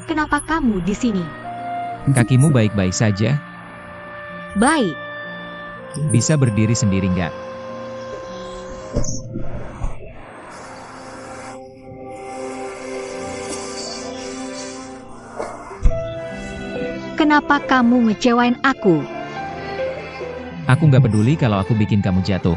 Kenapa kamu di sini? Kakimu baik-baik saja? Baik. Bisa berdiri sendiri nggak? Kenapa kamu ngecewain aku? Aku nggak peduli kalau aku bikin kamu jatuh.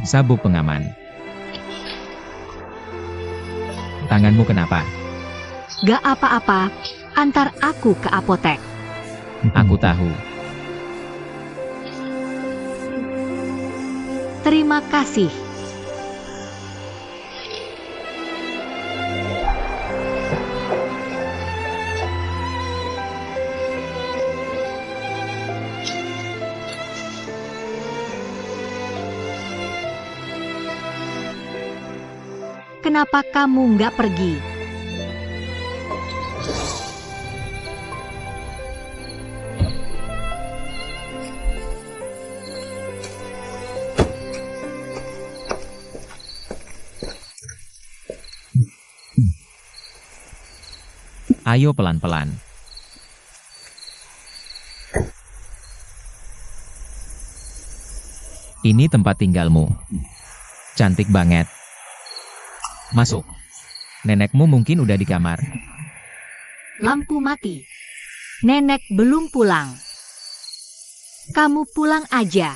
Sabuk pengaman. Tanganmu kenapa? Gak apa-apa, antar aku ke apotek. Aku tahu. Terima kasih. Kenapa kamu nggak pergi? Ayo pelan-pelan. Ini tempat tinggalmu. Cantik banget. Masuk. Nenekmu mungkin udah di kamar. Lampu mati. Nenek belum pulang. Kamu pulang aja.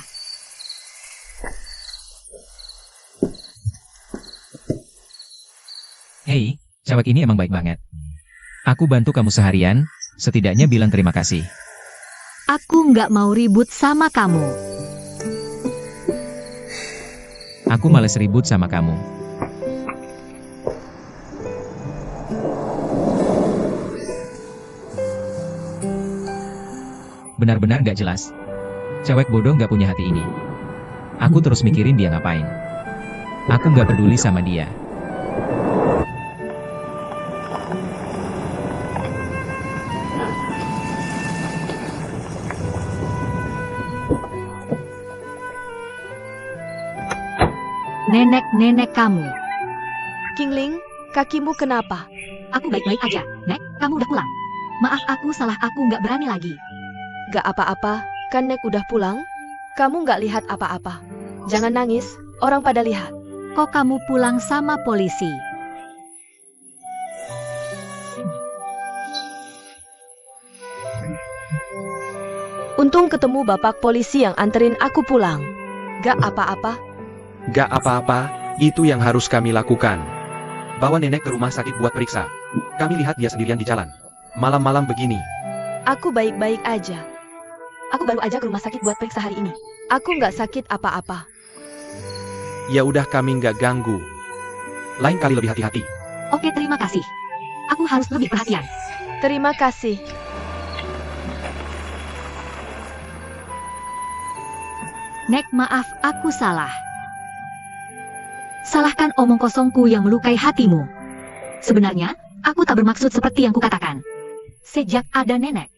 Hei, cewek ini emang baik banget. Aku bantu kamu seharian, setidaknya bilang terima kasih. Aku nggak mau ribut sama kamu. Aku males ribut sama kamu. Benar-benar gak jelas. Cewek bodoh gak punya hati ini. Aku terus mikirin dia ngapain. Aku gak peduli sama dia. Nenek-nenek kamu. Kingling, kakimu kenapa? Aku baik-baik aja. Nek, kamu udah pulang. Maaf, aku salah, aku nggak berani lagi. Gak apa-apa, kan Nek udah pulang? Kamu gak lihat apa-apa. Jangan nangis, orang pada lihat. Kok kamu pulang sama polisi? Untung ketemu bapak polisi yang anterin aku pulang. Gak apa-apa. Gak apa-apa, itu yang harus kami lakukan. Bawa nenek ke rumah sakit buat periksa. Kami lihat dia sendirian di jalan. Malam-malam begini. Aku baik-baik aja. Aku baru aja ke rumah sakit buat periksa hari ini. Aku gak sakit apa-apa. Ya udah kami nggak ganggu. Lain kali lebih hati-hati. Oke, terima kasih. Aku harus lebih perhatian. Terima kasih. Nek, maaf, aku salah. Salahkan omong kosongku yang melukai hatimu. Sebenarnya, aku tak bermaksud seperti yang kukatakan. Sejak ada nenek,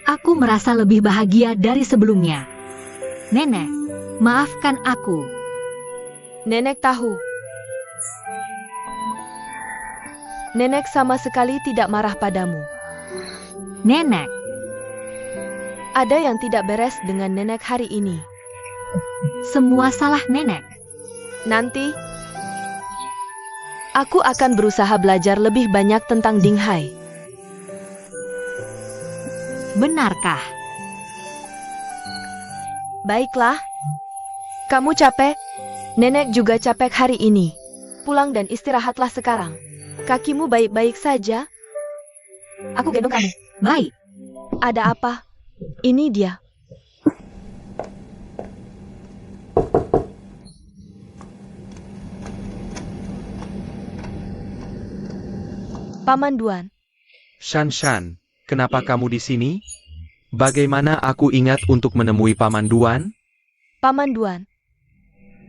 aku merasa lebih bahagia dari sebelumnya. Nenek, maafkan aku. Nenek tahu. Nenek sama sekali tidak marah padamu. Nenek, Ada yang tidak beres dengan nenek hari ini. semua salah nenek. Nanti, aku akan berusaha belajar lebih banyak tentang Dinghai. Benarkah? Baiklah. Kamu capek? Nenek juga capek hari ini. Pulang dan istirahatlah sekarang. Kakimu baik-baik saja? Aku gendong kamu. Baik. Ada apa? Ini dia. Paman Duan. Shan, kenapa kamu di sini? Bagaimana aku ingat untuk menemui Paman Duan? Paman Duan.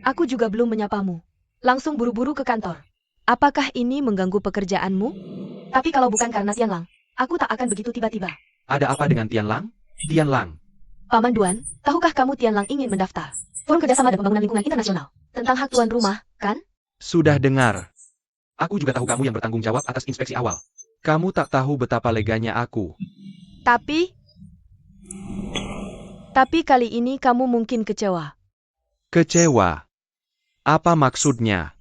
Aku juga belum menyapamu. Langsung buru-buru ke kantor. Apakah ini mengganggu pekerjaanmu? Tapi kalau bukan karena Tianlang, aku tak akan begitu tiba-tiba. Ada apa dengan Tianlang? Tianlang. Paman Duan, tahukah kamu Tianlang ingin mendaftar Forum Kerjasama dan Pembangunan Lingkungan Internasional tentang hak tuan rumah, kan? Sudah dengar. Aku juga tahu kamu yang bertanggung jawab atas inspeksi awal. Kamu tak tahu betapa leganya aku. Tapi kali ini kamu mungkin kecewa. Kecewa? Apa maksudnya?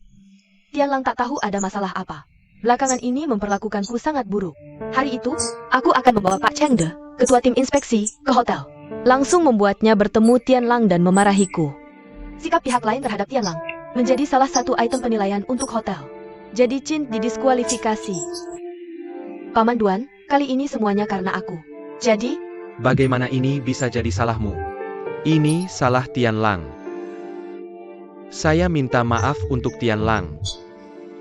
Tianlang tak tahu ada masalah apa. Belakangan ini memperlakukanku sangat buruk. Hari itu, aku akan membawa Pak Cheng De, ketua tim inspeksi, ke hotel. Langsung membuatnya bertemu Tianlang dan memarahiku. Sikap pihak lain terhadap Tianlang menjadi salah satu item penilaian untuk hotel. Jadi Chin didiskualifikasi. Paman Duan, kali ini semuanya karena aku. Jadi, Bagaimana ini bisa jadi salahmu? Ini salah Tianlang. Saya minta maaf untuk Tianlang.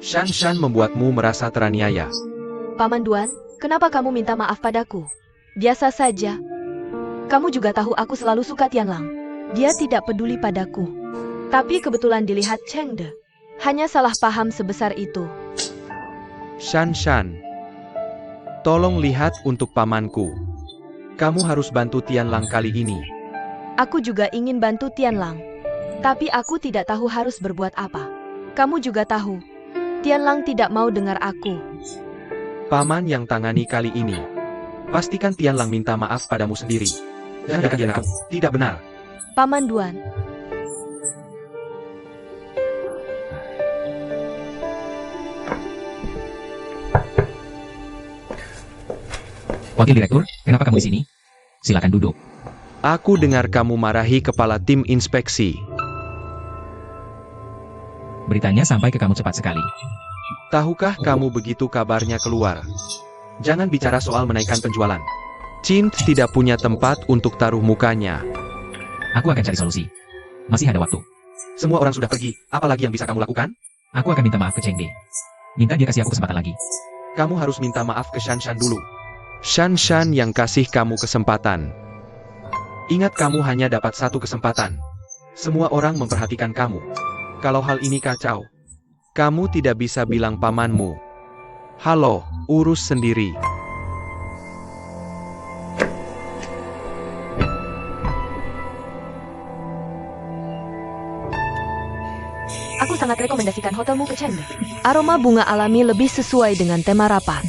Shan membuatmu merasa teraniaya. Paman Duan, kenapa kamu minta maaf padaku? Biasa saja. Kamu juga tahu aku selalu suka Tianlang. Dia tidak peduli padaku. Tapi kebetulan dilihat Cheng De. Hanya salah paham sebesar itu. Shan, tolong lihat untuk pamanku. Kamu harus bantu Tianlang kali ini. Aku juga ingin bantu Tianlang. Tapi aku tidak tahu harus berbuat apa. Kamu juga tahu, Tianlang tidak mau dengar aku. Paman yang tangani kali ini. Pastikan Tianlang minta maaf padamu sendiri. Jangan dia nakal. Tidak benar. Paman Duan. Wakil Direktur, kenapa kamu di sini? Silakan duduk. Aku dengar kamu marahi kepala tim inspeksi. Beritanya sampai ke kamu cepat sekali. Tahukah kamu begitu kabarnya keluar? Jangan bicara soal menaikkan penjualan. Chin tidak punya tempat untuk taruh mukanya. Aku akan cari solusi. Masih ada waktu. Semua orang sudah pergi, apalagi yang bisa kamu lakukan? Aku akan minta maaf ke Cheng De. Minta dia kasih aku kesempatan lagi. Kamu harus minta maaf ke Shan dulu. Shan yang kasih kamu kesempatan. Ingat, kamu hanya dapat satu kesempatan. Semua orang memperhatikan kamu. Kalau hal ini kacau, kamu tidak bisa bilang pamanmu, "Halo, urus sendiri." Aku sangat rekomendasikan hotelmu ke Cheng De. Aroma bunga alami lebih sesuai dengan tema rapat.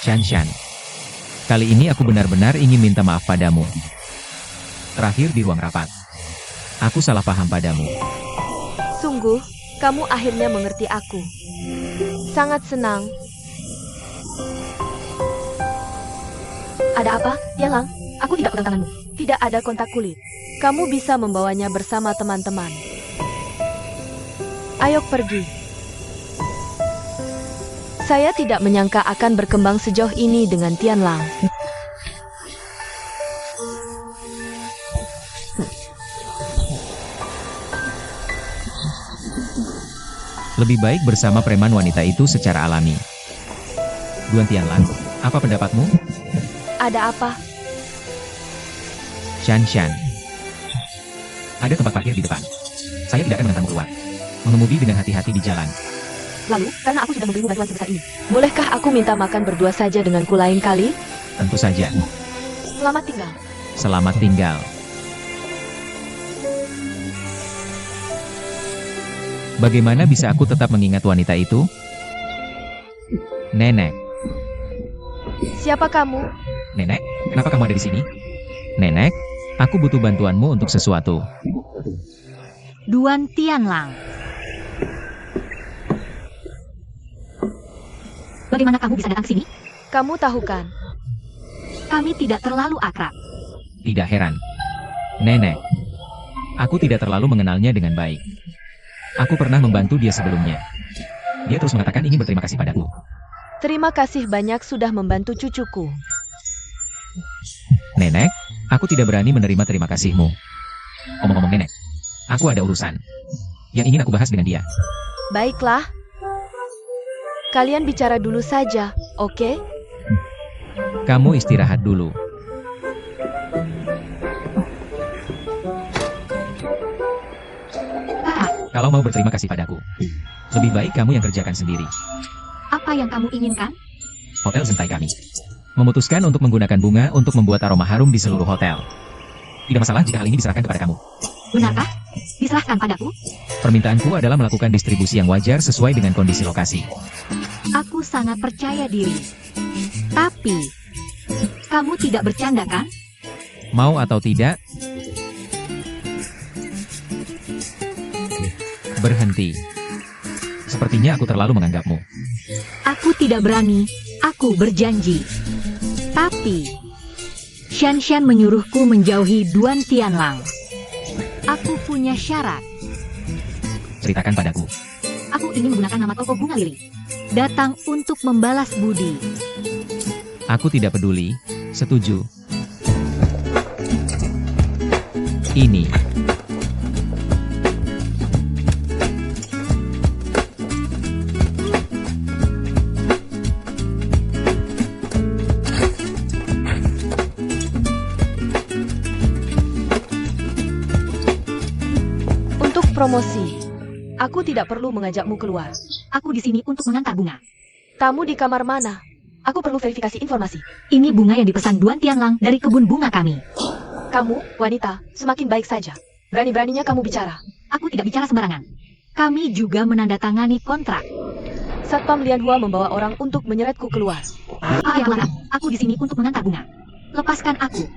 Shan, kali ini aku benar-benar ingin minta maaf padamu. Terakhir di ruang rapat, aku salah paham padamu. Sungguh, kamu akhirnya mengerti aku. Sangat senang. Ada apa, Tianlang? Aku tidak pegang tanganmu. Tidak ada kontak kulit. Kamu bisa membawanya bersama teman-teman. Ayo pergi. Saya tidak menyangka akan berkembang sejauh ini dengan Tianlang. Lebih baik bersama preman wanita itu secara alami. Duan Tianlang, apa pendapatmu? Ada apa? Shan. Ada tempat parkir di depan. Saya tidak akan mengantarmu keluar. Mengemudi dengan hati-hati di jalan. Lalu, karena aku sudah memberimu bantuan sebesar ini, bolehkah aku minta makan berdua saja denganku lain kali? Tentu saja. Selamat tinggal. Selamat tinggal. Bagaimana bisa aku tetap mengingat wanita itu? Nenek. Siapa kamu? Nenek, kenapa kamu ada di sini? Nenek, aku butuh bantuanmu untuk sesuatu. Duan Tianlang. Bagaimana kamu bisa datang ke sini? Kamu tahu kan? Kami tidak terlalu akrab. Tidak heran. Nenek. Aku tidak terlalu mengenalnya dengan baik. Aku pernah membantu dia sebelumnya. Dia terus mengatakan ingin berterima kasih padaku. Terima kasih banyak sudah membantu cucuku. Nenek, aku tidak berani menerima terima kasihmu. Omong-omong nenek, aku ada urusan yang ingin aku bahas dengan dia. Baiklah. Kalian bicara dulu saja, oke? Kamu istirahat dulu. Kalau mau berterima kasih padaku, lebih baik kamu yang kerjakan sendiri. Apa yang kamu inginkan? Hotel Zentai kami memutuskan untuk menggunakan bunga untuk membuat aroma harum di seluruh hotel. Tidak masalah jika hal ini diserahkan kepada kamu. Benarkah? Diserahkan padaku? Permintaanku adalah melakukan distribusi yang wajar sesuai dengan kondisi lokasi. Aku sangat percaya diri. Tapi, kamu tidak bercanda kan? Mau atau tidak? Berhenti. Sepertinya aku terlalu menganggapmu. Aku tidak berani, aku berjanji. Tapi, Shanshan menyuruhku menjauhi Duan Tianlang. Aku punya syarat. Ceritakan padaku. Aku ingin menggunakan nama toko bunga lili. Datang untuk membalas budi. Aku tidak peduli. Setuju. Ini. Untuk promosi, aku tidak perlu mengajakmu keluar. Aku di sini untuk mengantar bunga. Kamu di kamar mana? Aku perlu verifikasi informasi. Ini bunga yang dipesan Duan Tianlang dari kebun bunga kami. Kamu, wanita, semakin baik saja. Berani-beraninya kamu bicara. Aku tidak bicara sembarangan. Kami juga menandatangani kontrak. Satpam Lianhua membawa orang untuk menyeretku keluar. Apa yang larang? Aku di sini untuk mengantar bunga. Lepaskan aku.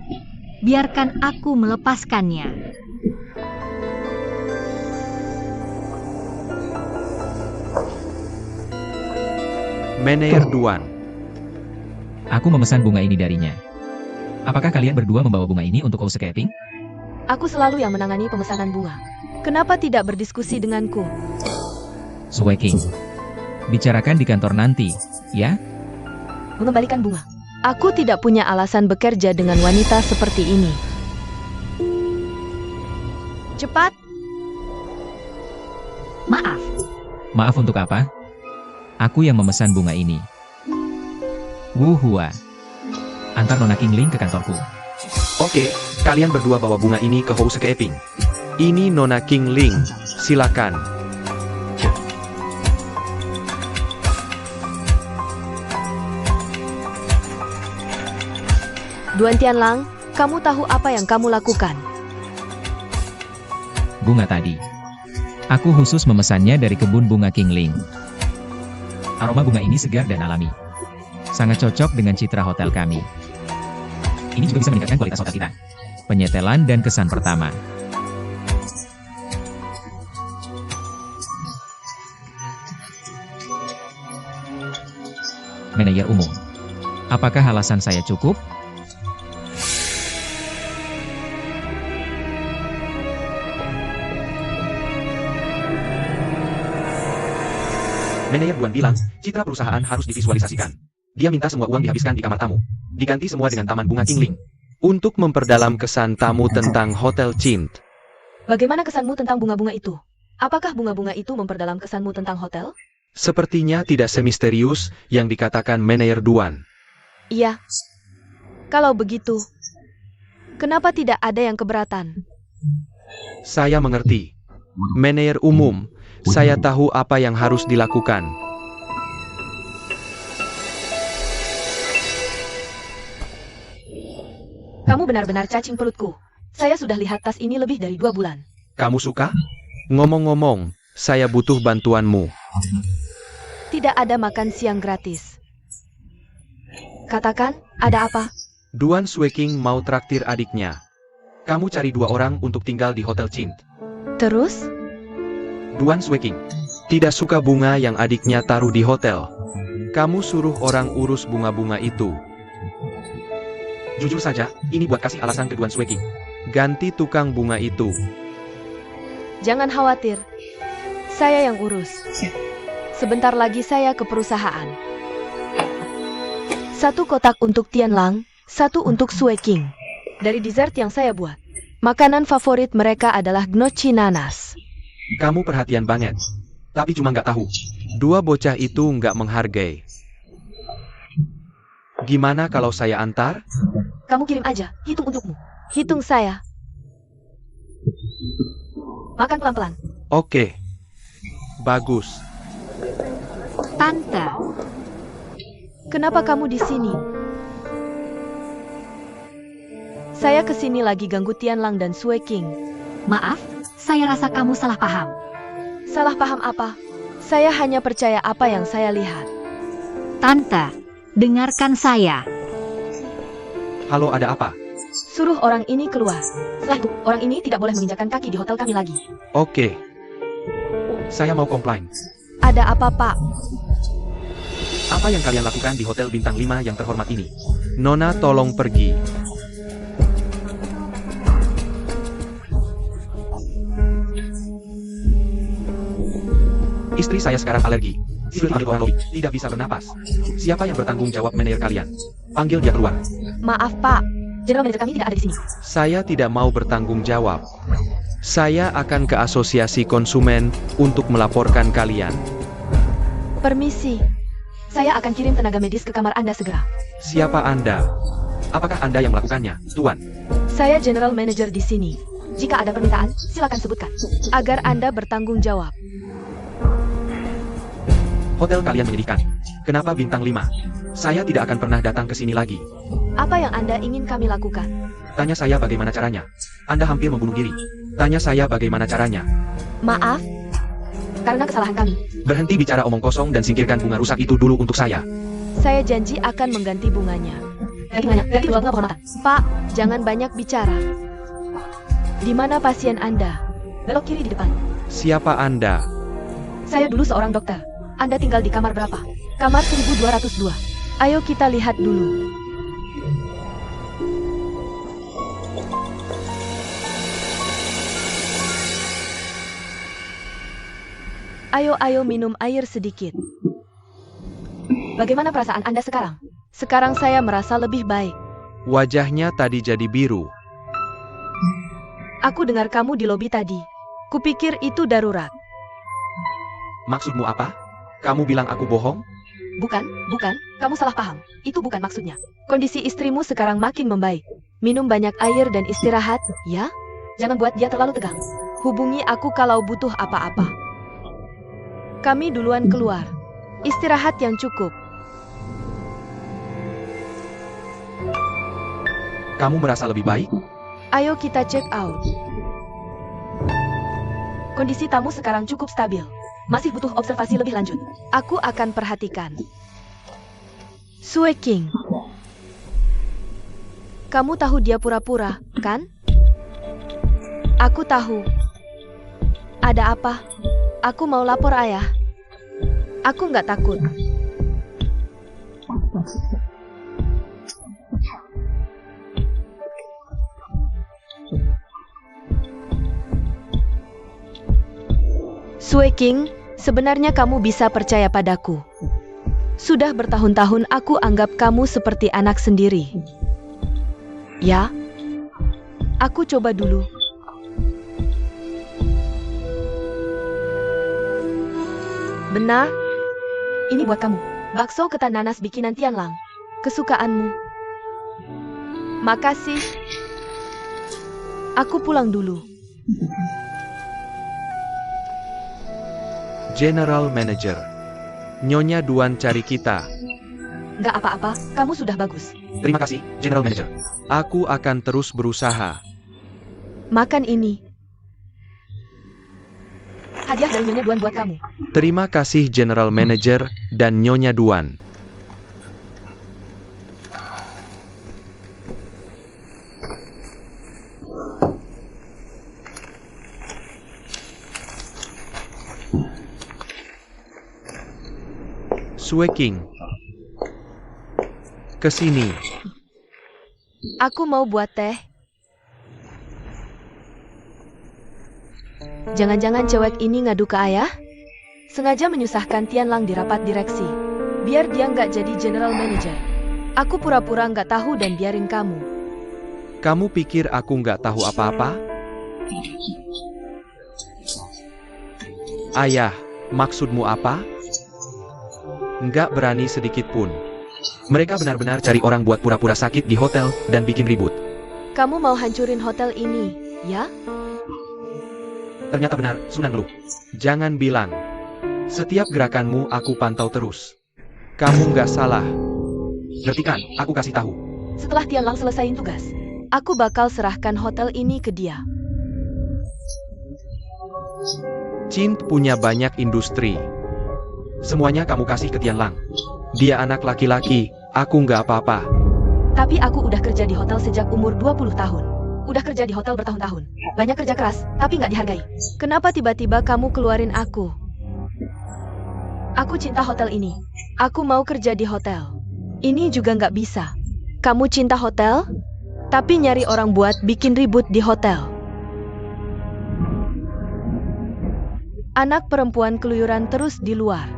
Biarkan aku melepaskannya. Meneer Duan. Aku memesan bunga ini darinya. Apakah kalian berdua membawa bunga ini untuk housekeeping? Aku selalu yang menangani pemesanan bunga. Kenapa tidak berdiskusi denganku? Sue King. Bicarakan di kantor nanti, ya? Mengembalikan bunga. Aku tidak punya alasan bekerja dengan wanita seperti ini. Cepat. Maaf. Maaf untuk apa? Aku yang memesan bunga ini. Wuhua. Antar Nona Kingling ke kantorku. Oke, kalian berdua bawa bunga ini ke housekeeping. Ini Nona Kingling, silakan. Duan Tianlang, kamu tahu apa yang kamu lakukan? Bunga tadi. Aku khusus memesannya dari kebun bunga Kingling. Aroma bunga ini segar dan alami. Sangat cocok dengan citra hotel kami. Ini juga bisa meningkatkan kualitas hotel kita. Penyetelan dan kesan pertama. Manajer umum. Apakah alasan saya cukup? Manajer Duan bilang, citra perusahaan harus divisualisasikan. Dia minta semua uang dihabiskan di kamar tamu. Diganti semua dengan taman bunga Kingling. Untuk memperdalam kesan tamu tentang Hotel Chint. Bagaimana kesanmu tentang bunga-bunga itu? Apakah bunga-bunga itu memperdalam kesanmu tentang hotel? Sepertinya tidak semisterius yang dikatakan Manajer Duan. Iya. Kalau begitu, kenapa tidak ada yang keberatan? Saya mengerti. Manajer umum, saya tahu apa yang harus dilakukan. Kamu benar-benar cacing perutku. Saya sudah lihat tas ini lebih dari 2 bulan. Kamu suka? Ngomong-ngomong, saya butuh bantuanmu. Tidak ada makan siang gratis. Katakan, ada apa? Duan Sweking mau traktir adiknya. Kamu cari 2 orang untuk tinggal di Hotel Chint. Terus? Duan Sweking tidak suka bunga yang adiknya taruh di hotel. Kamu suruh orang urus bunga-bunga itu. Jujur saja, ini buat kasih alasan ke Tuan Sui King. Ganti tukang bunga itu. Jangan khawatir. Saya yang urus. Sebentar lagi saya ke perusahaan. 1 kotak untuk Tianlang, 1 untuk Sui King. Dari dessert yang saya buat. Makanan favorit mereka adalah gnocchi nanas. Kamu perhatian banget. Tapi cuma nggak tahu. 2 bocah itu nggak menghargai. Gimana kalau saya antar? Kamu kirim aja, hitung untukmu. Hitung saya. Makan pelan-pelan. Oke. Bagus. Tante, Kenapa kamu di sini? Saya kesini lagi ganggu Tianlang dan Sui King. maaf, saya rasa kamu salah paham. Salah paham apa? Saya hanya percaya apa yang saya lihat. Tante, dengarkan saya. Halo, ada apa? Suruh orang ini keluar. Setelah itu, orang ini tidak boleh menginjakkan kaki di hotel kami lagi. Oke. Saya mau komplain. Ada apa, Pak? Apa yang kalian lakukan di Hotel Bintang 5 yang terhormat ini? Nona, tolong pergi. Istri saya sekarang alergi. Tidak bisa bernapas. Siapa yang bertanggung jawab manajer kalian? Panggil dia keluar. Maaf, Pak. General manager kami tidak ada di sini. Saya tidak mau bertanggung jawab. Saya akan ke asosiasi konsumen untuk melaporkan kalian. Permisi. Saya akan kirim tenaga medis ke kamar Anda segera. Siapa Anda? Apakah Anda yang melakukannya, Tuan? Saya general manager di sini. Jika ada permintaan, silakan sebutkan. Agar Anda bertanggung jawab. Hotel kalian menyedihkan. Kenapa bintang 5? Saya tidak akan pernah datang ke sini lagi. Apa yang Anda ingin kami lakukan? Tanya saya bagaimana caranya. Anda hampir membunuh diri. Tanya saya bagaimana caranya. Maaf. Karena kesalahan kami. Berhenti bicara omong kosong dan singkirkan bunga rusak itu dulu untuk saya. Saya janji akan mengganti bunganya. Ganti bunga penghormatan. Pak, jangan banyak bicara. Di mana pasien Anda? Belok kiri di depan. Siapa Anda? Saya dulu seorang dokter. Anda tinggal di kamar berapa? Kamar 1202. Ayo kita lihat dulu. Ayo minum air sedikit. Bagaimana perasaan Anda sekarang? Sekarang saya merasa lebih baik. Wajahnya tadi jadi biru. Aku dengar kamu di lobi tadi. Kupikir itu darurat. Maksudmu apa? Kamu bilang aku bohong? Bukan. Kamu salah paham. Itu bukan maksudnya. Kondisi istrimu sekarang makin membaik. Minum banyak air dan istirahat, ya? Jangan buat dia terlalu tegang. Hubungi aku kalau butuh apa-apa. Kami duluan keluar. Istirahat yang cukup. Kamu merasa lebih baik? Ayo kita check out. Kondisi tamu sekarang cukup stabil. Masih butuh observasi lebih lanjut. Aku akan perhatikan. Sui King. Kamu tahu dia pura-pura, kan? Aku tahu. Ada apa? Aku mau lapor ayah. Aku nggak takut. Sui King, sebenarnya kamu bisa percaya padaku. Sudah bertahun-tahun aku anggap kamu seperti anak sendiri. Ya, aku coba dulu. Benar? Ini buat kamu. Bakso ketan nanas bikinan Tianlang. Kesukaanmu. Makasih. Aku pulang dulu. General Manager. Nyonya Duan cari kita. Nggak apa-apa, kamu sudah bagus. Terima kasih, General Manager. Aku akan terus berusaha. Makan ini. Hadiah dari Nyonya Duan buat kamu. Terima kasih General Manager dan Nyonya Duan. Sue King. Kesini. Aku mau buat teh. Jangan-jangan cewek ini ngadu ke ayah? Sengaja menyusahkan Tianlang di rapat direksi. Biar dia nggak jadi general manager. Aku pura-pura nggak tahu dan biarin kamu. Kamu pikir aku nggak tahu apa-apa? Ayah, maksudmu apa? Nggak berani sedikit pun. Mereka benar-benar cari orang buat pura-pura sakit di hotel dan bikin ribut. Kamu mau hancurin hotel ini, ya? Ternyata benar, Sunan Lu. Jangan bilang. Setiap gerakanmu aku pantau terus. Kamu nggak salah. Ngerti kan? Aku kasih tahu. Setelah Tianlang selesaiin tugas, aku bakal serahkan hotel ini ke dia. Chin punya banyak industri. Semuanya kamu kasih ke Tianlang. Dia anak laki-laki, aku nggak apa-apa. Tapi aku udah kerja di hotel sejak umur 20 tahun. Udah kerja di hotel bertahun-tahun. Banyak kerja keras, tapi nggak dihargai. Kenapa tiba-tiba kamu keluarin aku? Aku cinta hotel ini. Aku mau kerja di hotel. Ini juga nggak bisa. Kamu cinta hotel, tapi nyari orang buat bikin ribut di hotel. Anak perempuan keluyuran terus di luar.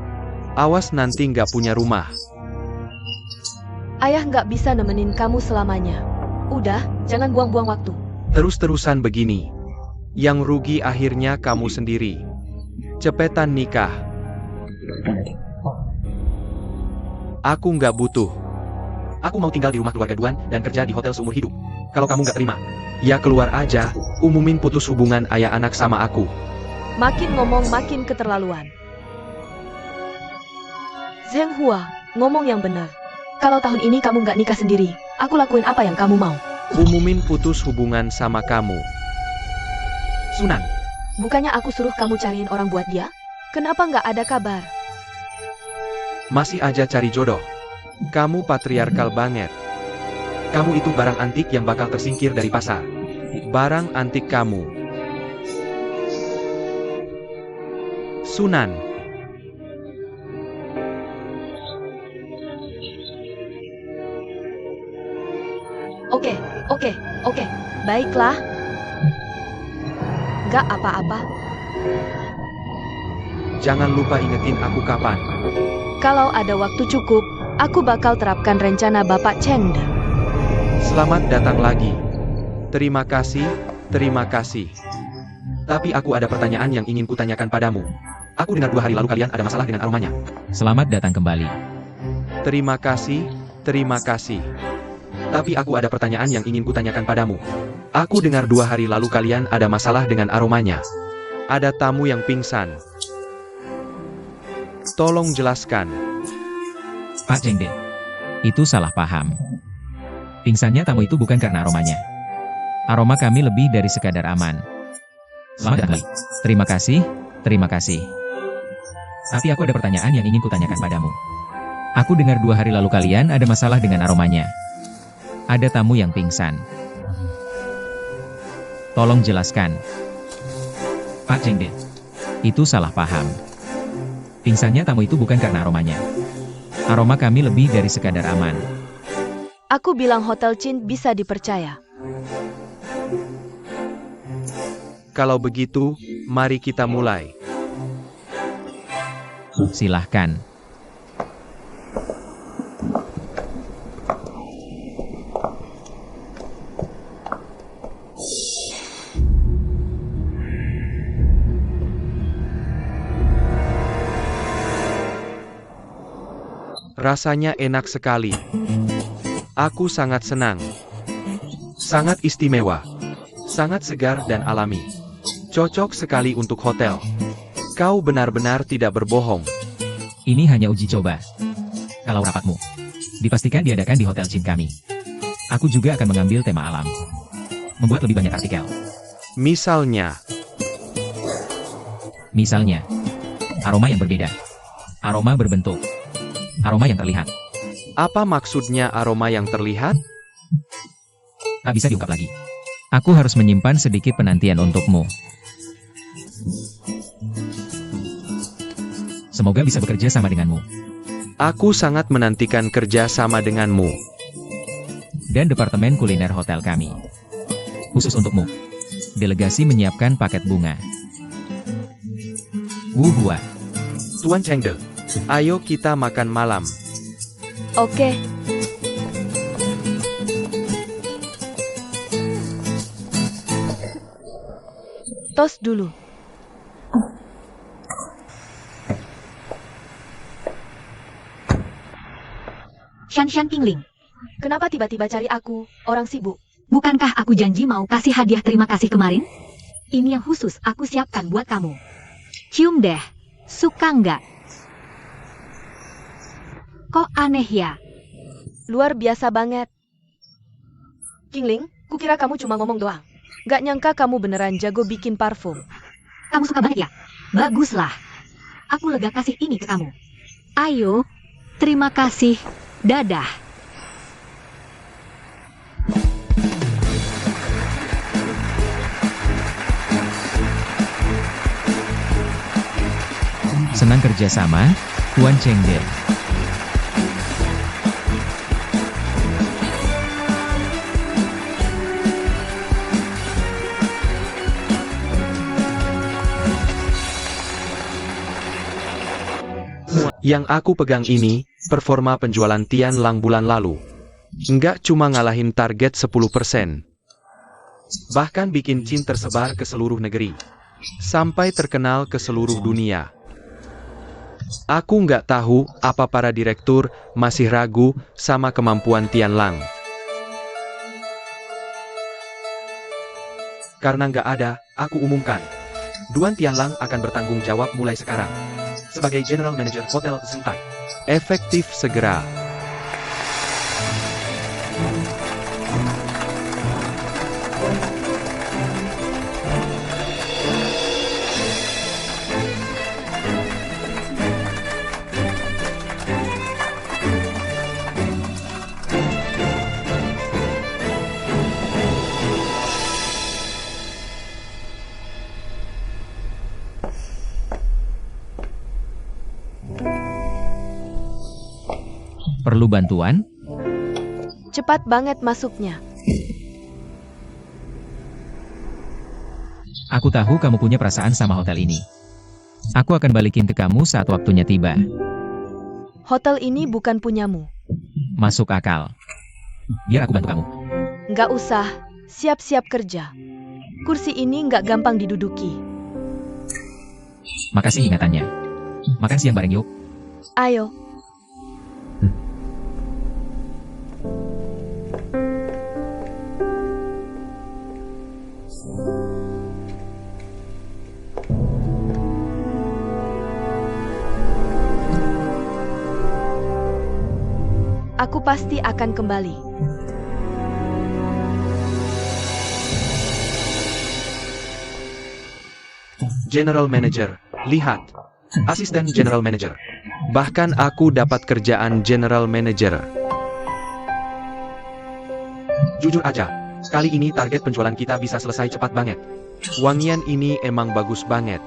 Awas nanti nggak punya rumah. Ayah nggak bisa nemenin kamu selamanya. Udah, jangan buang-buang waktu. Terus-terusan begini. Yang rugi akhirnya kamu sendiri. Cepetan nikah. Aku nggak butuh. Aku mau tinggal di rumah keluarga Duan dan kerja di hotel seumur hidup. Kalau kamu nggak terima, ya keluar aja, umumin putus hubungan ayah anak sama aku. Makin ngomong makin keterlaluan. Zheng Hua, ngomong yang benar. Kalau tahun ini kamu nggak nikah sendiri, aku lakuin apa yang kamu mau. Umumin putus hubungan sama kamu. Sunan, Bukannya aku suruh kamu cariin orang buat dia? Kenapa nggak ada kabar? masih aja cari jodoh. Kamu patriarkal banget. Kamu itu barang antik yang bakal tersingkir dari pasar. Barang antik kamu. Sunan. Oke, baiklah. Gak apa-apa. Jangan lupa ingetin aku kapan. Kalau ada waktu cukup, aku bakal terapkan rencana Bapak Chengde. Selamat datang lagi. Terima kasih, terima kasih. Tapi aku ada pertanyaan yang ingin kutanyakan padamu. Aku dengar 2 hari lalu kalian ada masalah dengan aromanya. Selamat datang kembali. Terima kasih, terima kasih. Tapi aku ada pertanyaan yang ingin kutanyakan padamu. Aku dengar 2 hari lalu kalian ada masalah dengan aromanya. Ada tamu yang pingsan. Tolong jelaskan. Pak Chengde, itu salah paham. Pingsannya tamu itu bukan karena aromanya. Aroma kami lebih dari sekadar aman. Selamat datang kembali. Terima kasih, terima kasih. Tapi aku ada pertanyaan yang ingin kutanyakan padamu. Aku dengar 2 hari lalu kalian ada masalah dengan aromanya. Ada tamu yang pingsan. Tolong jelaskan. Pak Chengde, itu salah paham. Pingsannya tamu itu bukan karena aromanya. Aroma kami lebih dari sekadar aman. Aku bilang Hotel Chin bisa dipercaya. Kalau begitu, mari kita mulai. Silahkan. Rasanya enak sekali. Aku sangat senang. Sangat istimewa. Sangat segar dan alami. Cocok sekali untuk hotel. Kau benar-benar tidak berbohong. Ini hanya uji coba. Kalau rapatmu dipastikan diadakan di Hotel Chin kami. Aku juga akan mengambil tema alam. Membuat lebih banyak artikel. Misalnya, aroma yang berbeda. Aroma berbentuk. Aroma yang terlihat. apa maksudnya aroma yang terlihat? Tak bisa diungkap lagi. Aku harus menyimpan sedikit penantian untukmu. Semoga bisa bekerja sama denganmu. Aku sangat menantikan kerja sama denganmu. Dan departemen kuliner hotel kami. Khusus untukmu. Delegasi menyiapkan paket bunga. Wuhua. Tuan Chengde, ayo kita makan malam. Oke. Tos dulu. Shan Qingling, Kenapa tiba-tiba cari aku, orang sibuk? bukankah aku janji mau kasih hadiah terima kasih kemarin? Ini yang khusus aku siapkan buat kamu. Cium deh, suka nggak? Kok aneh ya? Luar biasa banget. Qingling, kukira kamu cuma ngomong doang. Gak nyangka kamu beneran jago bikin parfum. Kamu suka banget ya? Baguslah. Aku lega kasih ini ke kamu. Ayo, terima kasih. Dadah. Senang kerjasama, Tuan Chengde. Yang aku pegang ini, performa penjualan Tian Lang bulan lalu. Nggak cuma ngalahin target 10%. Bahkan bikin Chin tersebar ke seluruh negeri. Sampai terkenal ke seluruh dunia. Aku nggak tahu apa para direktur masih ragu sama kemampuan Tian Lang. Karena nggak ada, aku umumkan. Duan Tian Lang akan bertanggung jawab mulai sekarang. Sebagai General Manager Hotel Zentai. Efektif segera. Perlu bantuan? Cepat banget masuknya. Aku tahu kamu punya perasaan sama hotel ini. Aku akan balikin ke kamu saat waktunya tiba. Hotel ini bukan punyamu. Masuk akal. Biar aku bantu kamu. Nggak usah, siap-siap kerja. Kursi ini nggak gampang diduduki. Makasih ingatannya. Makan siang bareng yuk. Ayo. Aku pasti akan kembali. General Manager, lihat. Asisten General Manager. Bahkan aku dapat kerjaan General Manager. Jujur aja, kali ini target penjualan kita bisa selesai cepat banget. Wangian ini emang bagus banget.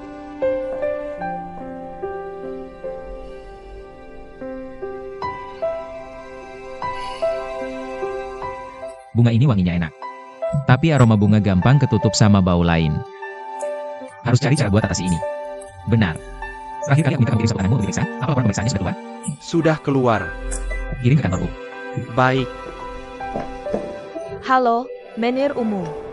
Bunga ini wanginya enak. Tapi aroma bunga gampang ketutup sama bau lain. Harus cari cara buat atasi ini. Benar. Terakhir kali aku minta kamu kirim sapu tanganmu untuk diperiksa. Apa laporan pemeriksaannya sudah keluar? Sudah keluar. Kirim ke kantorku. Baik. Halo, Menir Umum.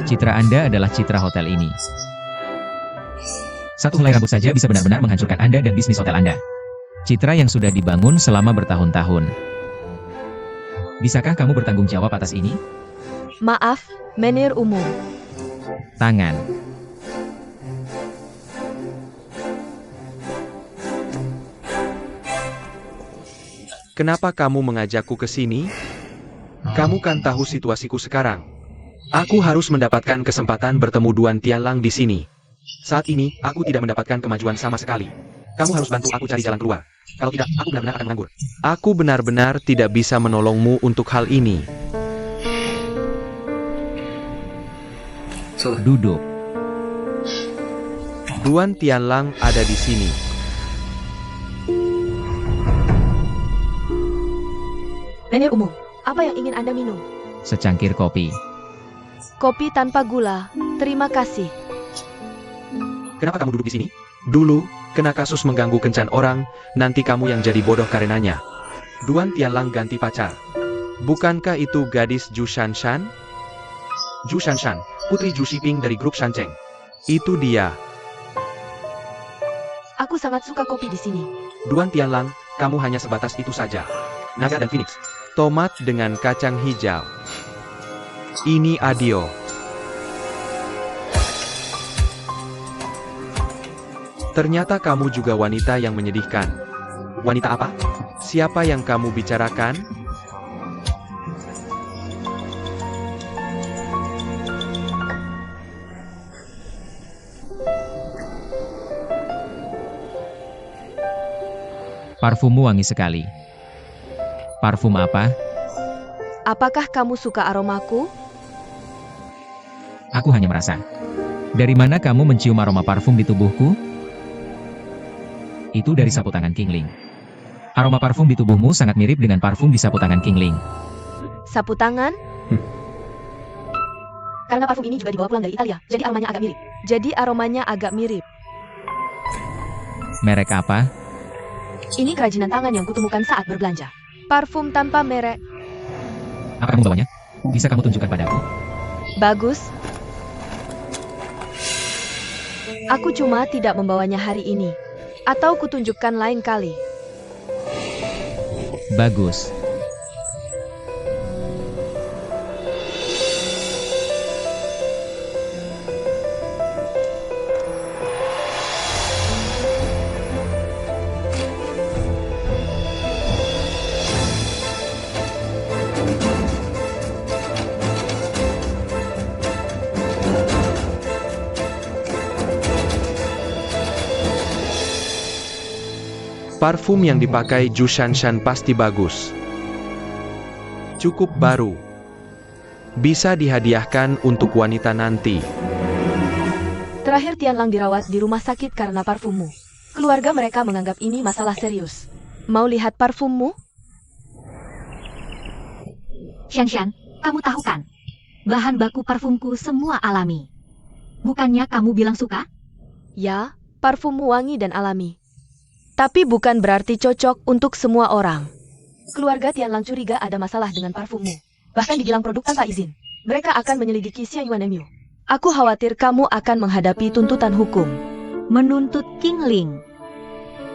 Citra Anda adalah citra hotel ini. Satu helai rambut saja bisa benar-benar menghancurkan Anda dan bisnis hotel Anda. Citra yang sudah dibangun selama bertahun-tahun. Bisakah kamu bertanggung jawab atas ini? Maaf, Menir Umum. Tangan. Kenapa kamu mengajakku ke sini? Kamu kan tahu situasiku sekarang. Aku harus mendapatkan kesempatan bertemu Duan Tianlang di sini. Saat ini, aku tidak mendapatkan kemajuan sama sekali. Kamu harus bantu aku cari jalan keluar. Kalau tidak, aku benar-benar akan menganggur. Aku benar-benar tidak bisa menolongmu untuk hal ini. Duduk. Duan Tianlang ada di sini. Nenek umum, apa yang ingin Anda minum? Secangkir kopi. Kopi tanpa gula. Terima kasih. Kenapa kamu duduk di sini? Dulu, kena kasus mengganggu kencan orang, nanti kamu yang jadi bodoh karenanya. Duan Tianlang ganti pacar. Bukankah itu gadis Zhu Shanshan? Zhu Shanshan, putri Zhu Xiping dari grup Shancheng. Itu dia. Aku sangat suka kopi di sini. Duan Tianlang, kamu hanya sebatas itu saja. Naga dan Phoenix. Tomat dengan kacang hijau. Ini Adio. Ternyata kamu juga wanita yang menyedihkan. Wanita apa? Siapa yang kamu bicarakan? Parfummu wangi sekali. Parfum apa? Apakah kamu suka aromaku? Aku hanya merasa. Dari mana kamu mencium aroma parfum di tubuhku? Itu dari sapu tangan King Ling. Aroma parfum di tubuhmu sangat mirip dengan parfum di sapu tangan King Ling. Sapu tangan? Karena parfum ini juga dibawa pulang dari Italia, jadi aromanya agak mirip. Jadi aromanya agak mirip. Merek apa? Ini kerajinan tangan yang kutemukan saat berbelanja. Parfum tanpa merek. Apa kamu bawanya? Bisa kamu tunjukkan padaku? Bagus. Aku cuma tidak membawanya hari ini. Atau kutunjukkan lain kali. Bagus. Parfum yang dipakai Zhu Shanshan pasti bagus. Cukup baru. Bisa dihadiahkan untuk wanita nanti. Terakhir Tianlang dirawat di rumah sakit karena parfummu. Keluarga mereka menganggap ini masalah serius. Mau lihat parfummu? Shanshan, kamu tahu kan? Bahan baku parfumku semua alami. Bukannya kamu bilang suka? Ya, parfummu wangi dan alami. Tapi bukan berarti cocok untuk semua orang. Keluarga Tianlang curiga ada masalah dengan parfummu. Bahkan dibilang produk tanpa izin. Mereka akan menyelidiki Xia Yuan Emu. Aku khawatir kamu akan menghadapi tuntutan hukum. Menuntut King Ling.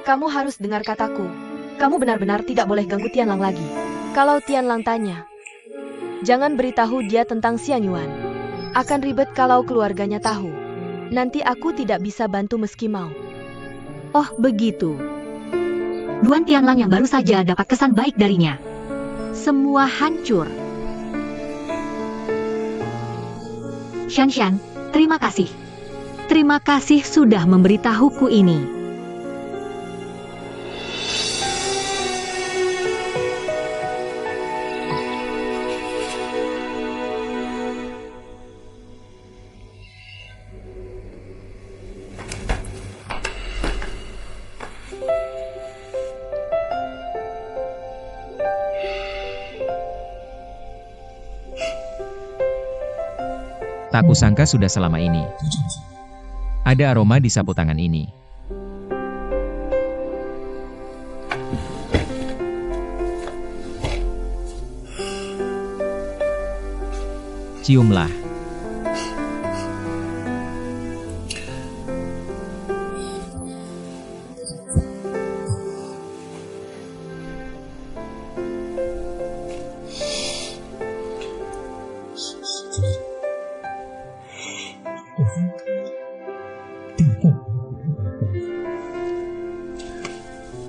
Kamu harus dengar kataku. Kamu benar-benar tidak boleh ganggu Tianlang lagi. Kalau Tianlang tanya, jangan beritahu dia tentang Xia Yuan. Akan ribet kalau keluarganya tahu. Nanti aku tidak bisa bantu meski mau. Oh begitu. Duan Tianlang yang baru saja dapat kesan baik darinya. Semua hancur. Shanshan, terima kasih. Terima kasih sudah memberitahuku ini. Tak kusangka sudah selama ini. Ada aroma di sapu tangan ini. Ciumlah.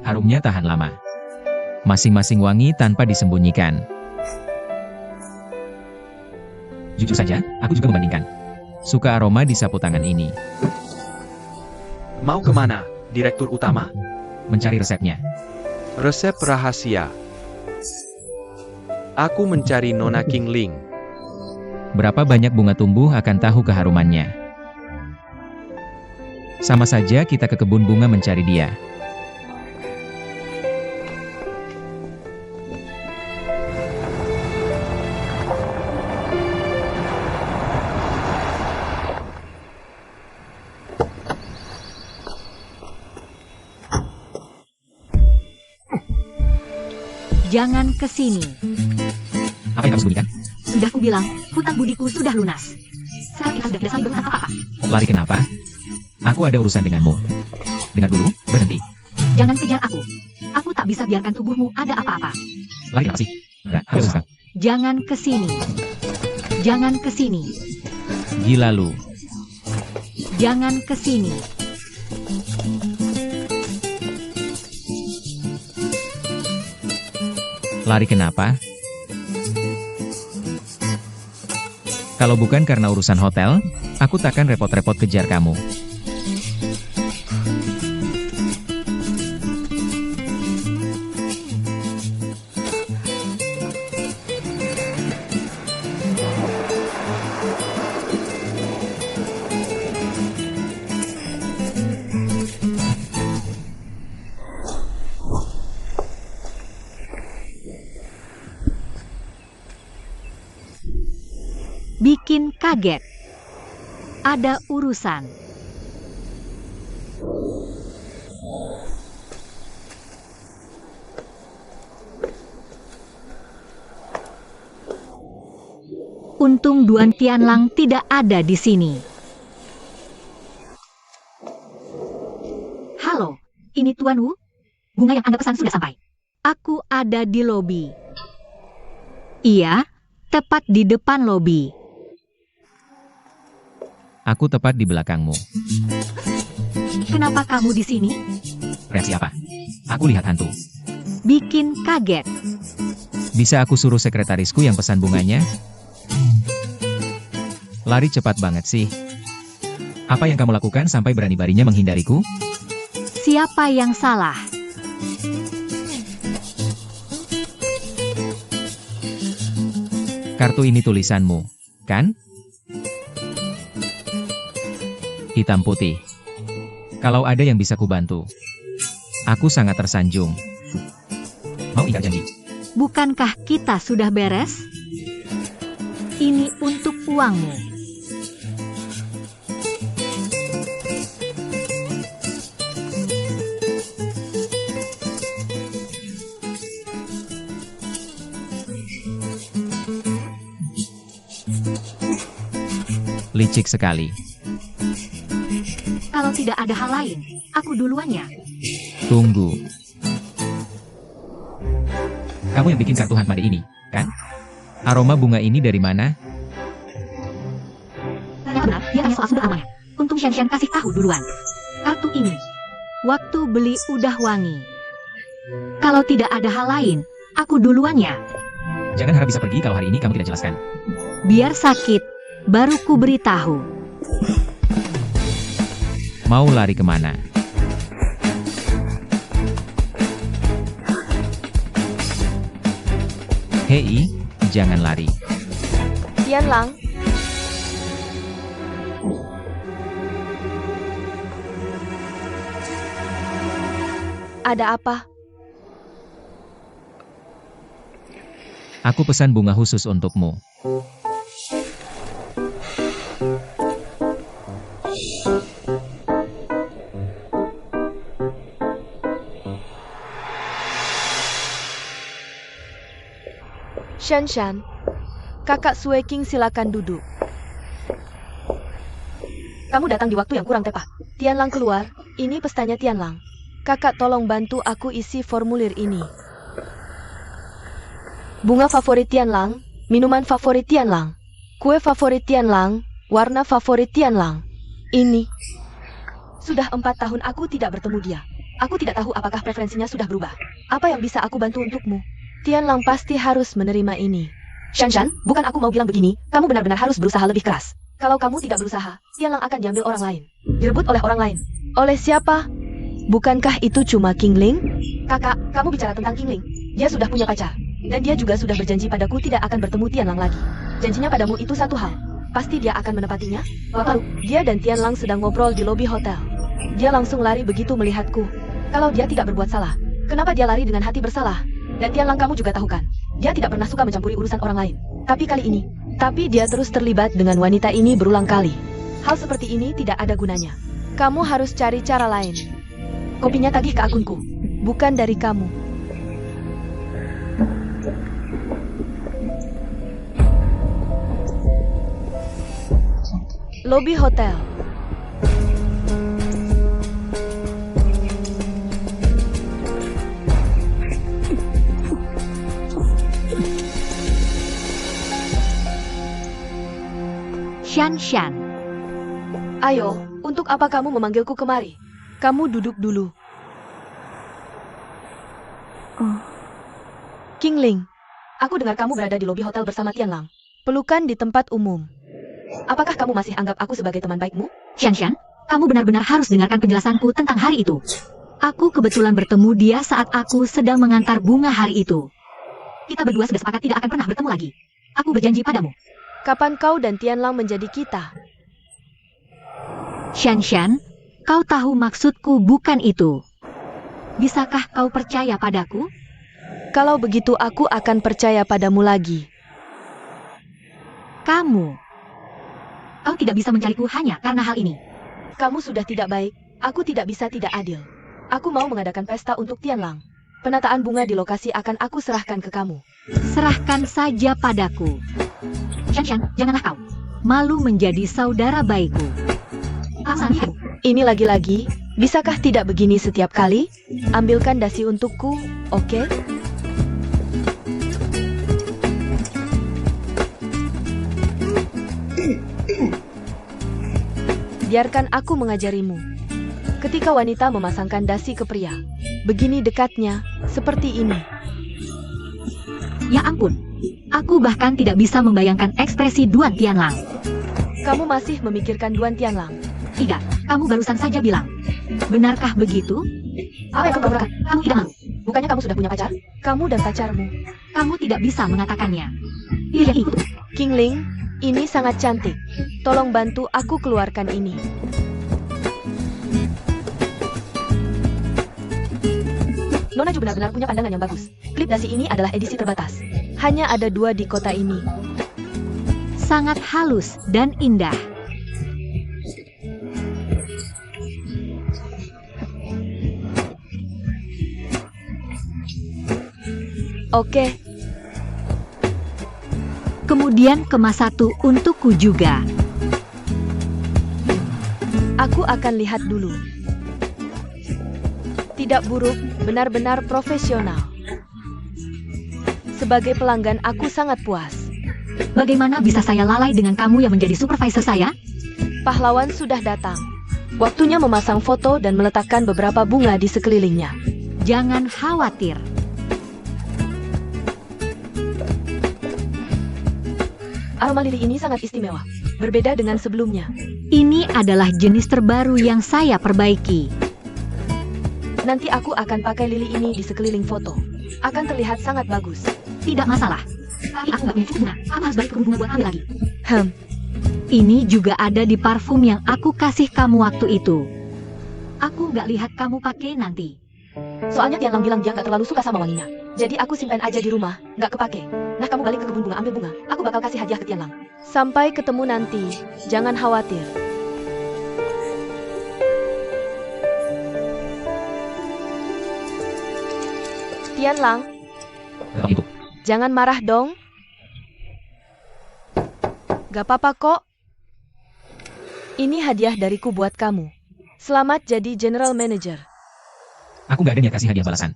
Harumnya tahan lama. Masing-masing wangi tanpa disembunyikan. Jujur saja, aku juga membandingkan. Suka aroma di sapu tangan ini. Mau kemana, Direktur Utama? Mencari resepnya. Resep rahasia. Aku mencari Nona Qingling. Berapa banyak bunga tumbuh akan tahu keharumannya. Sama saja kita ke kebun bunga mencari dia. Jangan ke sini. Apa yang kamu sembunyikan? Sudah kubilang, hutang budiku sudah lunas. Sekarang kita sudah tidak saling berurusan apa-apa. Lari kenapa? Aku ada urusan denganmu. Dengar dulu, berhenti. Jangan kejar aku. Aku tak bisa biarkan tubuhmu ada apa-apa. Lari kenapa sih? Enggak, aku urusan. Jangan ke sini. Jangan ke sini. Gila lu. Jangan ke sini. Lari kenapa? Kalau bukan karena urusan hotel, aku takkan repot-repot kejar kamu. Bikin kaget. Ada urusan. Untung Duan Tianlang tidak ada di sini. Halo, ini Tuan Wu. Bunga yang Anda pesan sudah sampai. Aku ada di lobi. Iya, tepat di depan lobi. Aku tepat di belakangmu. Kenapa kamu di sini? Reaksi apa? Aku lihat hantu. Bikin kaget. Bisa aku suruh sekretarisku yang pesan bunganya? Lari cepat banget sih. Apa yang kamu lakukan sampai berani-barinya menghindariku? Siapa yang salah? Kartu ini tulisanmu, kan? Hitam putih. Kalau ada yang bisa kubantu, aku sangat tersanjung. Mau ingkar janji? Bukankah kita sudah beres? Ini untuk uangmu. Licik sekali. Kalau tidak ada hal lain, aku duluannya. Tunggu. Kamu yang bikin kartu Hanmade ini, kan? Aroma bunga ini dari mana? Ternyata benar, dia tanya soal sumber aromanya. Untung Shen kasih tahu duluan. Kartu ini. Waktu beli udah wangi. Kalau tidak ada hal lain, aku duluannya. Jangan harap bisa pergi kalau hari ini kamu tidak jelaskan. Biar sakit, baru ku beritahu. Mau lari kemana? Hei, jangan lari. Tianlang, ada apa? Aku pesan bunga khusus untukmu. Shan, kakak Sue King silakan duduk. Kamu datang di waktu yang kurang tepat. Tianlang keluar, ini pestanya Tianlang. Kakak tolong bantu aku isi formulir ini. Bunga favorit Tianlang, minuman favorit Tianlang, kue favorit Tianlang, warna favorit Tianlang. Ini. Sudah 4 tahun aku tidak bertemu dia. Aku tidak tahu apakah preferensinya sudah berubah. Apa yang bisa aku bantu untukmu? Tianlang pasti harus menerima ini. Shanshan, bukan aku mau bilang begini, kamu benar-benar harus berusaha lebih keras. Kalau kamu tidak berusaha, Tianlang akan diambil orang lain. Direbut oleh orang lain. Oleh siapa? Bukankah itu cuma Qingling? Kakak, kamu bicara tentang Qingling. Dia sudah punya pacar. Dan dia juga sudah berjanji padaku tidak akan bertemu Tianlang lagi. Janjinya padamu itu satu hal. Pasti dia akan menepatinya? Lalu, dia dan Tianlang sedang ngobrol di lobi hotel. Dia langsung lari begitu melihatku. Kalau dia tidak berbuat salah, kenapa dia lari dengan hati bersalah? Dan Tianlang, kamu juga tahu kan? Dia tidak pernah suka mencampuri urusan orang lain. Tapi kali ini, dia terus terlibat dengan wanita ini berulang kali. Hal seperti ini tidak ada gunanya. Kamu harus cari cara lain. Kopinya tagih ke akunku, bukan dari kamu. Lobi hotel. Shanshan. Ayo, untuk apa kamu memanggilku kemari? Kamu duduk dulu. Qingling, aku dengar kamu berada di lobi hotel bersama Tianlang. Pelukan di tempat umum. Apakah kamu masih anggap aku sebagai teman baikmu? Shanshan, kamu benar-benar harus dengarkan penjelasanku tentang hari itu. Aku kebetulan bertemu dia saat aku sedang mengantar bunga hari itu. Kita berdua sudah sepakat tidak akan pernah bertemu lagi. Aku berjanji padamu. Kapan kau dan Tianlang menjadi kita? Shanshan, kau tahu maksudku bukan itu. Bisakah kau percaya padaku? Kalau begitu aku akan percaya padamu lagi. Kau tidak bisa mencariku hanya karena hal ini. Kamu sudah tidak baik, aku tidak bisa tidak adil. Aku mau mengadakan pesta untuk Tianlang. Penataan bunga di lokasi akan aku serahkan ke kamu. Serahkan saja padaku. Shanshan, janganlah kau malu menjadi saudara baikku. Ini lagi-lagi, bisakah tidak begini setiap kali? Ambilkan dasi untukku, oke? Biarkan aku mengajarimu. Ketika wanita memasangkan dasi ke pria, begini dekatnya, seperti ini. Ya ampun, aku bahkan tidak bisa membayangkan ekspresi Duan Tianlang. Kamu masih memikirkan Duan Tianlang? Tidak, kamu barusan saja bilang. Benarkah begitu? Apa yang kamu katakan? Kamu tidak malu? Bukannya kamu sudah punya pacar? Kamu dan pacarmu. Kamu tidak bisa mengatakannya. Lihat itu. Qingling, ini sangat cantik. Tolong bantu aku keluarkan ini. Nona juga benar-benar punya pandangan yang bagus. Klip dasi ini adalah edisi terbatas. Hanya ada 2 di kota ini. Sangat halus dan indah. Oke. Kemudian kemas 1 untukku juga. Aku akan lihat dulu. Tidak buruk, benar-benar profesional. Sebagai pelanggan aku sangat puas. Bagaimana bisa saya lalai dengan kamu yang menjadi supervisor saya? Pahlawan sudah datang. Waktunya memasang foto dan meletakkan beberapa bunga di sekelilingnya. Jangan khawatir. Aroma lili ini sangat istimewa. Berbeda dengan sebelumnya. Ini adalah jenis terbaru yang saya perbaiki. Nanti aku akan pakai lili ini di sekeliling foto. Akan terlihat sangat bagus. Tidak masalah. Tapi aku nggak punya cukup bunga. Aku harus balik ke bunga buat ambil lagi. Ini juga ada di parfum yang aku kasih kamu waktu itu. Aku nggak lihat kamu pakai nanti. Soalnya Tianlang bilang dia nggak terlalu suka sama wanginya. Jadi aku simpan aja di rumah, nggak kepake. Nah, kamu balik ke kebun bunga ambil bunga. Aku bakal kasih hadiah ke Tianlang. Sampai ketemu nanti. Jangan khawatir. Tianlang, Itu. jangan marah dong. Gak apa-apa kok. Ini hadiah dariku buat kamu. Selamat jadi general manager. Aku nggak ada niat kasih hadiah balasan.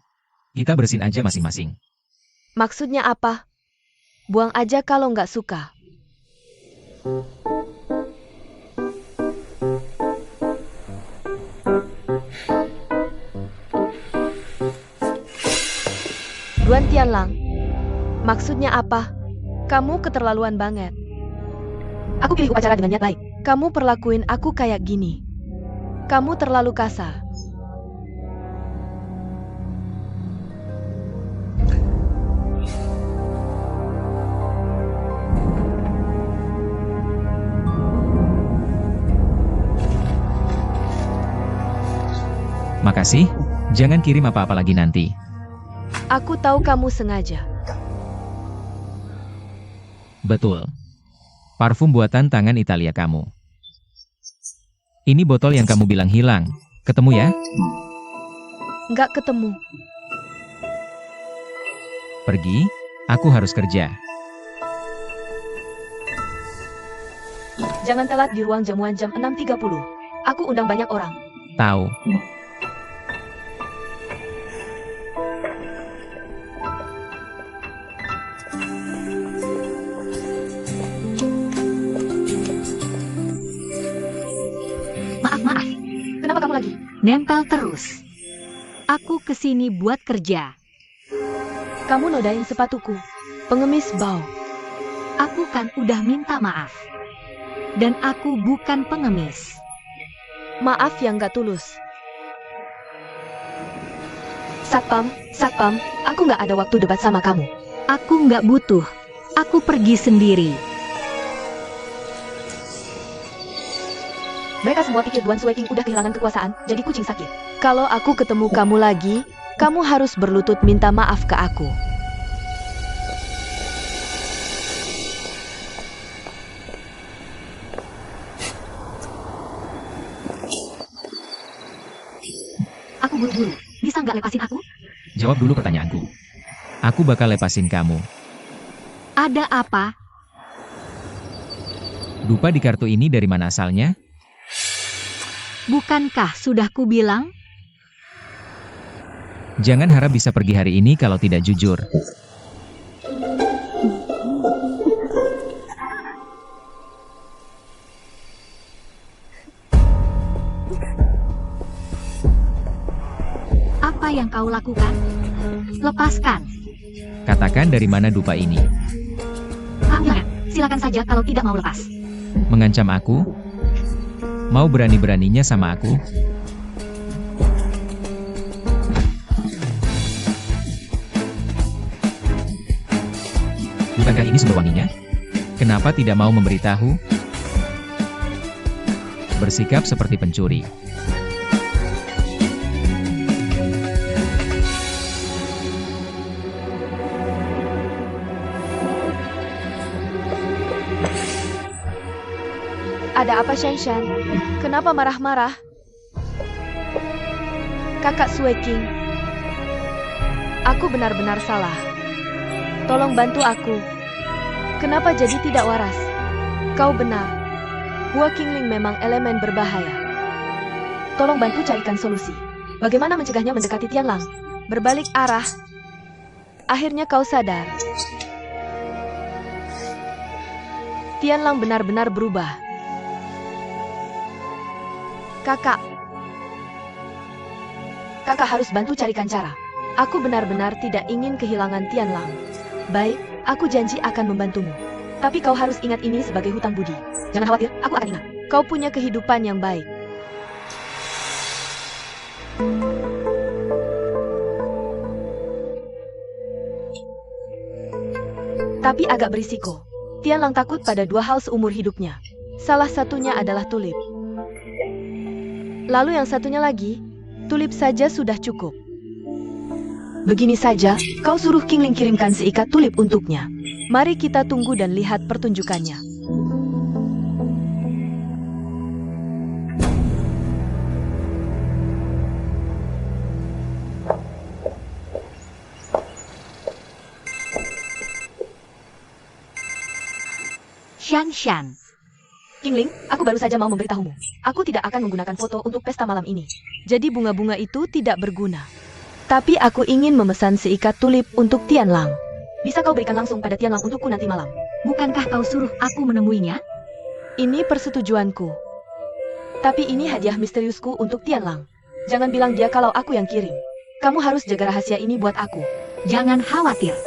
Kita bersihin aja masing-masing. Maksudnya apa? Buang aja kalau nggak suka. Duan Tianlang, maksudnya apa? Kamu keterlaluan banget. Aku pilih upacara dengan niat baik. Kamu perlakuin aku kayak gini. Kamu terlalu kasar. Makasih, jangan kirim apa-apa lagi nanti. Aku tahu kamu sengaja. Betul. Parfum buatan tangan Italia kamu. Ini botol yang kamu bilang hilang. Ketemu ya? Nggak ketemu. Pergi, aku harus kerja. Jangan telat di ruang jamuan jam 6.30. Aku undang banyak orang. Tahu. Maaf. Kenapa kamu lagi? Nempel terus. Aku kesini buat kerja. Kamu nodain sepatuku. Pengemis bau. Aku kan udah minta maaf. Dan aku bukan pengemis. Maaf yang nggak tulus. Satpam, aku nggak ada waktu debat sama kamu. Aku nggak butuh. Aku pergi sendiri. Mereka semua pikir Tuan Sueking udah kehilangan kekuasaan, jadi kucing sakit. Kalau aku ketemu kamu lagi, kamu harus berlutut minta maaf ke aku. Aku buru-buru. Bisa nggak lepasin aku? Jawab dulu pertanyaanku. Aku bakal lepasin kamu. Ada apa? Dupa di kartu ini dari mana asalnya? Bukankah sudah kubilang? Jangan harap bisa pergi hari ini kalau tidak jujur. Apa yang kau lakukan? Lepaskan. Katakan dari mana dupa ini. Jangan. Silakan saja kalau tidak mau lepas. Mengancam aku? Mau berani-beraninya sama aku? Bukankah ini sumber wanginya? Kenapa tidak mau memberitahu? Bersikap seperti pencuri. Ada apa, Shanshan? Kenapa marah-marah? Kakak Sueking, aku benar-benar salah. Tolong bantu aku. Kenapa jadi tidak waras? Kau benar. Hua Qingling memang elemen berbahaya. Tolong bantu carikan solusi. Bagaimana mencegahnya mendekati Tianlang? Berbalik arah. Akhirnya kau sadar. Tianlang benar-benar berubah. Kakak harus bantu carikan cara. Aku benar-benar tidak ingin kehilangan Tianlang. Baik, aku janji akan membantumu. Tapi kau harus ingat ini sebagai hutang budi. Jangan khawatir, aku akan ingat. Kau punya kehidupan yang baik. Tapi agak berisiko. Tianlang takut pada dua hal seumur hidupnya. Salah satunya adalah tulip. Lalu yang satunya lagi, tulip saja sudah cukup. Begini saja, kau suruh Qingling kirimkan seikat tulip untuknya. Mari kita tunggu dan lihat pertunjukannya. Shanshan. Qingling, aku baru saja mau memberitahumu. Aku tidak akan menggunakan foto untuk pesta malam ini. Jadi bunga-bunga itu tidak berguna. Tapi aku ingin memesan seikat tulip untuk Tianlang. Bisa kau berikan langsung pada Tianlang untukku nanti malam? Bukankah kau suruh aku menemuinya? Ini persetujuanku. Tapi ini hadiah misteriusku untuk Tianlang. Jangan bilang dia kalau aku yang kirim. Kamu harus jaga rahasia ini buat aku. Jangan khawatir.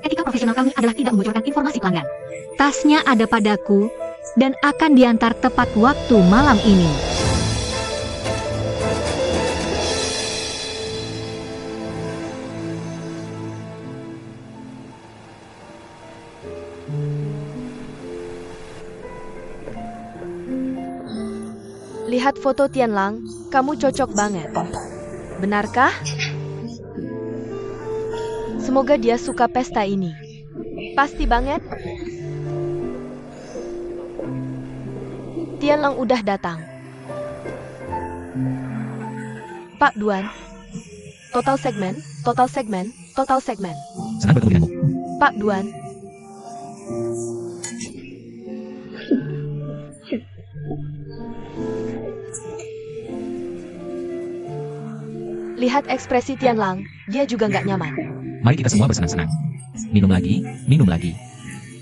Etika profesional kami adalah tidak membocorkan informasi pelanggan. Tasnya ada padaku dan akan diantar tepat waktu malam ini. Lihat foto Tianlang, kamu cocok banget. Benarkah? Semoga dia suka pesta ini. Pasti banget. Tianlang udah datang. Pak Duan. Total segmen, total segmen, total segmen. Senang bertemu denganmu. Pak Duan. Lihat ekspresi Tianlang, dia juga nggak nyaman. Mari kita semua bersenang-senang. Minum lagi, minum lagi.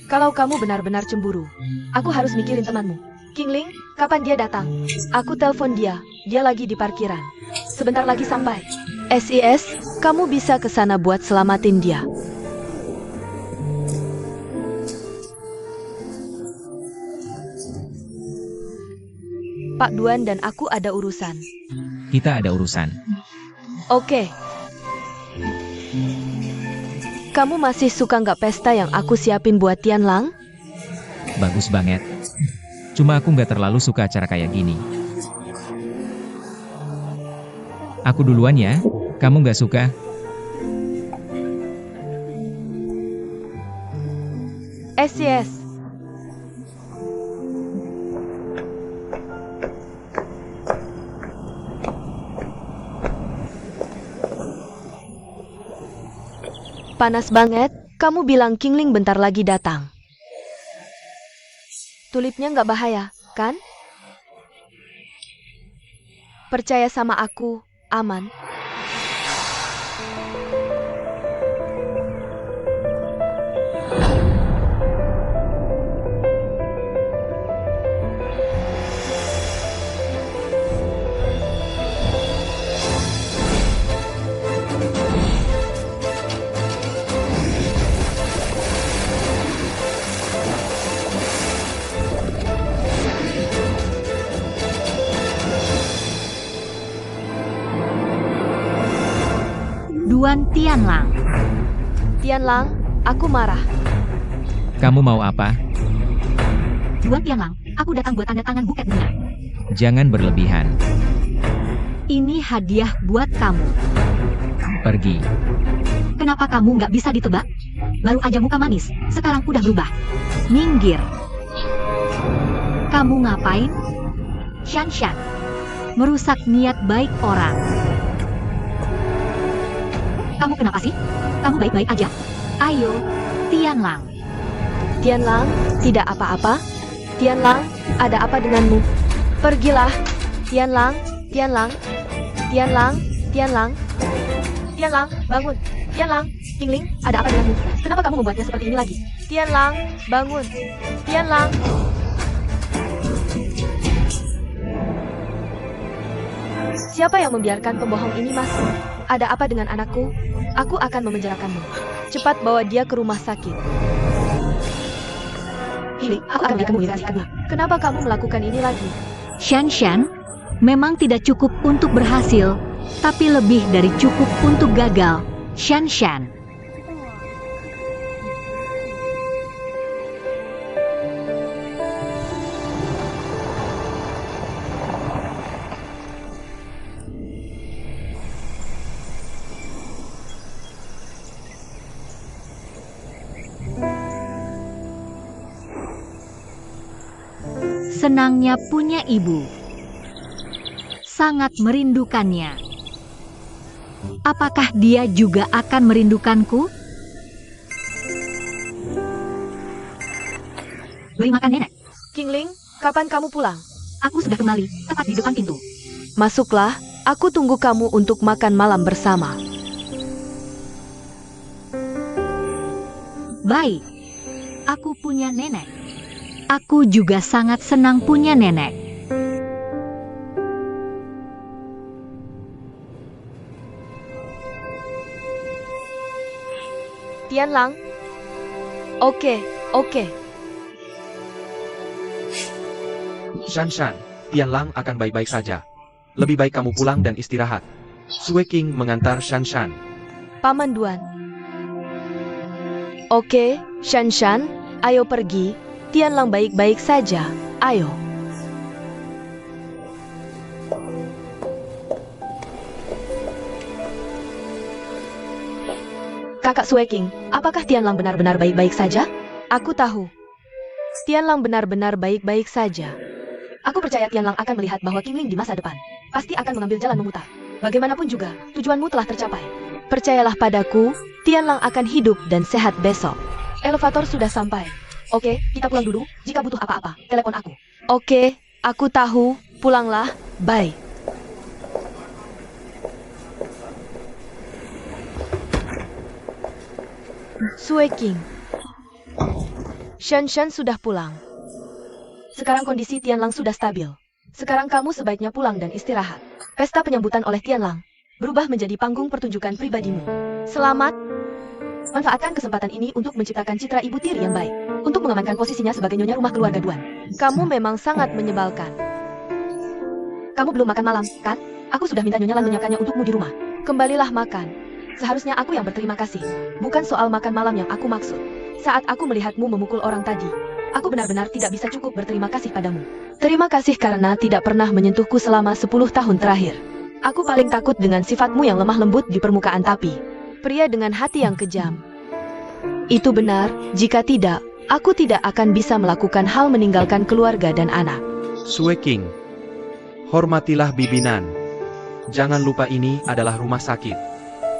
Kalau kamu benar-benar cemburu, aku harus mikirin temanmu. Kingling, kapan dia datang? Aku telepon dia lagi di parkiran. Sebentar lagi sampai. SIS, kamu bisa ke sana buat selamatin dia. Pak Duan dan aku ada urusan. Kita ada urusan. Oke. Kamu masih suka nggak pesta yang aku siapin buat Tianlang? Bagus banget. Cuma aku nggak terlalu suka acara kayak gini. Aku duluan ya. Kamu nggak suka? SIS. Panas banget, kamu bilang Kingling bentar lagi datang. Tulipnya nggak bahaya, kan? Percaya sama aku, aman. Duan Tianlang. Tianlang, aku marah. Kamu mau apa? Duan Tianlang, aku datang buat tanda tangan buket bunga. Jangan berlebihan. Ini hadiah buat kamu. Pergi. Kenapa kamu nggak bisa ditebak? Baru aja muka manis, sekarang udah berubah. Minggir. Kamu ngapain? Shan Shan. Merusak niat baik orang. Kamu kenapa sih? Kamu baik-baik aja? Ayo, Tianlang. Tianlang, tidak apa-apa. Tianlang, ada apa denganmu? Pergilah. Tianlang, Tianlang. Tianlang, Tianlang. Tianlang, bangun. Tianlang, Kingling, ada apa denganmu? Kenapa kamu membuatnya seperti ini lagi? Tianlang, bangun. Tianlang. Siapa yang membiarkan pembohong ini masuk? Ada apa dengan anakku? Aku akan memenjarakanmu. Cepat bawa dia ke rumah sakit. Kingling, aku akan berikan kasihkannya. Kenapa kamu melakukan ini lagi? Shan Shan, memang tidak cukup untuk berhasil, tapi lebih dari cukup untuk gagal. Shan Shan. Senangnya punya ibu. Sangat merindukannya. Apakah dia juga akan merindukanku? Beri makan nenek. Kingling, kapan kamu pulang? Aku sudah kembali, tepat di depan pintu. Masuklah, aku tunggu kamu untuk makan malam bersama. Baik. Aku punya nenek. Aku juga sangat senang punya nenek. Tianlang, Oke, oke. Shan, Tianlang akan baik-baik saja. Lebih baik kamu pulang dan istirahat. Sue King mengantar Shan. Paman Duan. Oke, Shan, ayo pergi. Tianlang baik-baik saja. Ayo. Kakak Sue King, apakah Tianlang benar-benar baik-baik saja? Aku tahu. Tianlang benar-benar baik-baik saja. Aku percaya Tianlang akan melihat bahwa Qingling di masa depan pasti akan mengambil jalan memutar. Bagaimanapun juga, tujuanmu telah tercapai. Percayalah padaku, Tianlang akan hidup dan sehat besok. Elevator sudah sampai. Oke, kita pulang dulu. Jika butuh apa-apa, telepon aku. Oke, aku tahu. Pulanglah. Bye. Sue King. Shan sudah pulang. Sekarang kondisi Tianlang sudah stabil. Sekarang kamu sebaiknya pulang dan istirahat. Pesta penyambutan oleh Tianlang berubah menjadi panggung pertunjukan pribadimu. Selamat. Manfaatkan kesempatan ini untuk menciptakan citra ibu tiri yang baik. Untuk mengamankan posisinya sebagai nyonya rumah keluarga Duan. Kamu memang sangat menyebalkan. Kamu belum makan malam, kan? Aku sudah minta Nyonya Lan menyiapkannya untukmu di rumah. Kembalilah makan. Seharusnya aku yang berterima kasih. Bukan soal makan malam yang aku maksud. Saat aku melihatmu memukul orang tadi, aku benar-benar tidak bisa cukup berterima kasih padamu. Terima kasih karena tidak pernah menyentuhku selama 10 tahun terakhir. Aku paling takut dengan sifatmu yang lemah lembut di permukaan tapi pria dengan hati yang kejam. Itu benar, jika tidak, aku tidak akan bisa melakukan hal meninggalkan keluarga dan anak. Sue King, hormatilah bibinan. Jangan lupa ini adalah rumah sakit.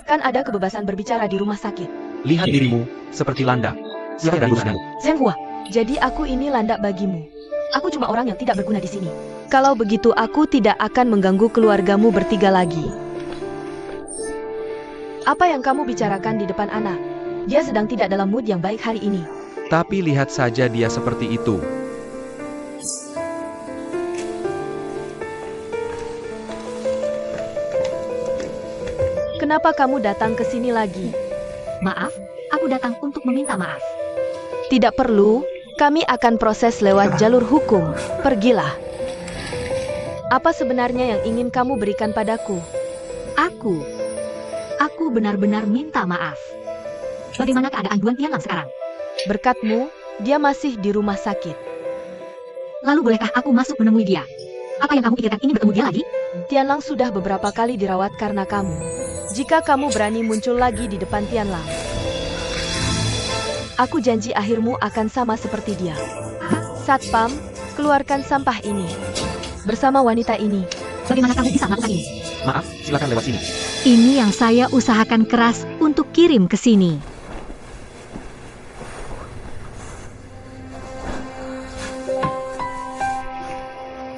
Kan ada kebebasan berbicara di rumah sakit. Lihat dirimu, seperti landak. Siapa dan urusanmu? Zheng Hua, jadi aku ini landak bagimu. Aku cuma orang yang tidak berguna di sini. Kalau begitu aku tidak akan mengganggu keluargamu bertiga lagi. Apa yang kamu bicarakan di depan anak? Dia sedang tidak dalam mood yang baik hari ini. Tapi lihat saja dia seperti itu. Kenapa kamu datang ke sini lagi? Maaf, aku datang untuk meminta maaf. Tidak perlu, kami akan proses lewat jalur hukum. Pergilah. Apa sebenarnya yang ingin kamu berikan padaku? Aku benar-benar minta maaf. Bagaimana keadaan Duan Tianlang sekarang? Berkatmu, dia masih di rumah sakit. Lalu bolehkah aku masuk menemui dia? Apa yang kamu pikirkan ini bertemu dia lagi? Tianlang sudah beberapa kali dirawat karena kamu. Jika kamu berani muncul lagi di depan Tianlang, aku janji akhirmu akan sama seperti dia. Satpam, keluarkan sampah ini. Bersama wanita ini. Bagaimana kamu bisa melakukan ini? Maaf, silakan lewat sini. Ini yang saya usahakan keras untuk kirim ke sini.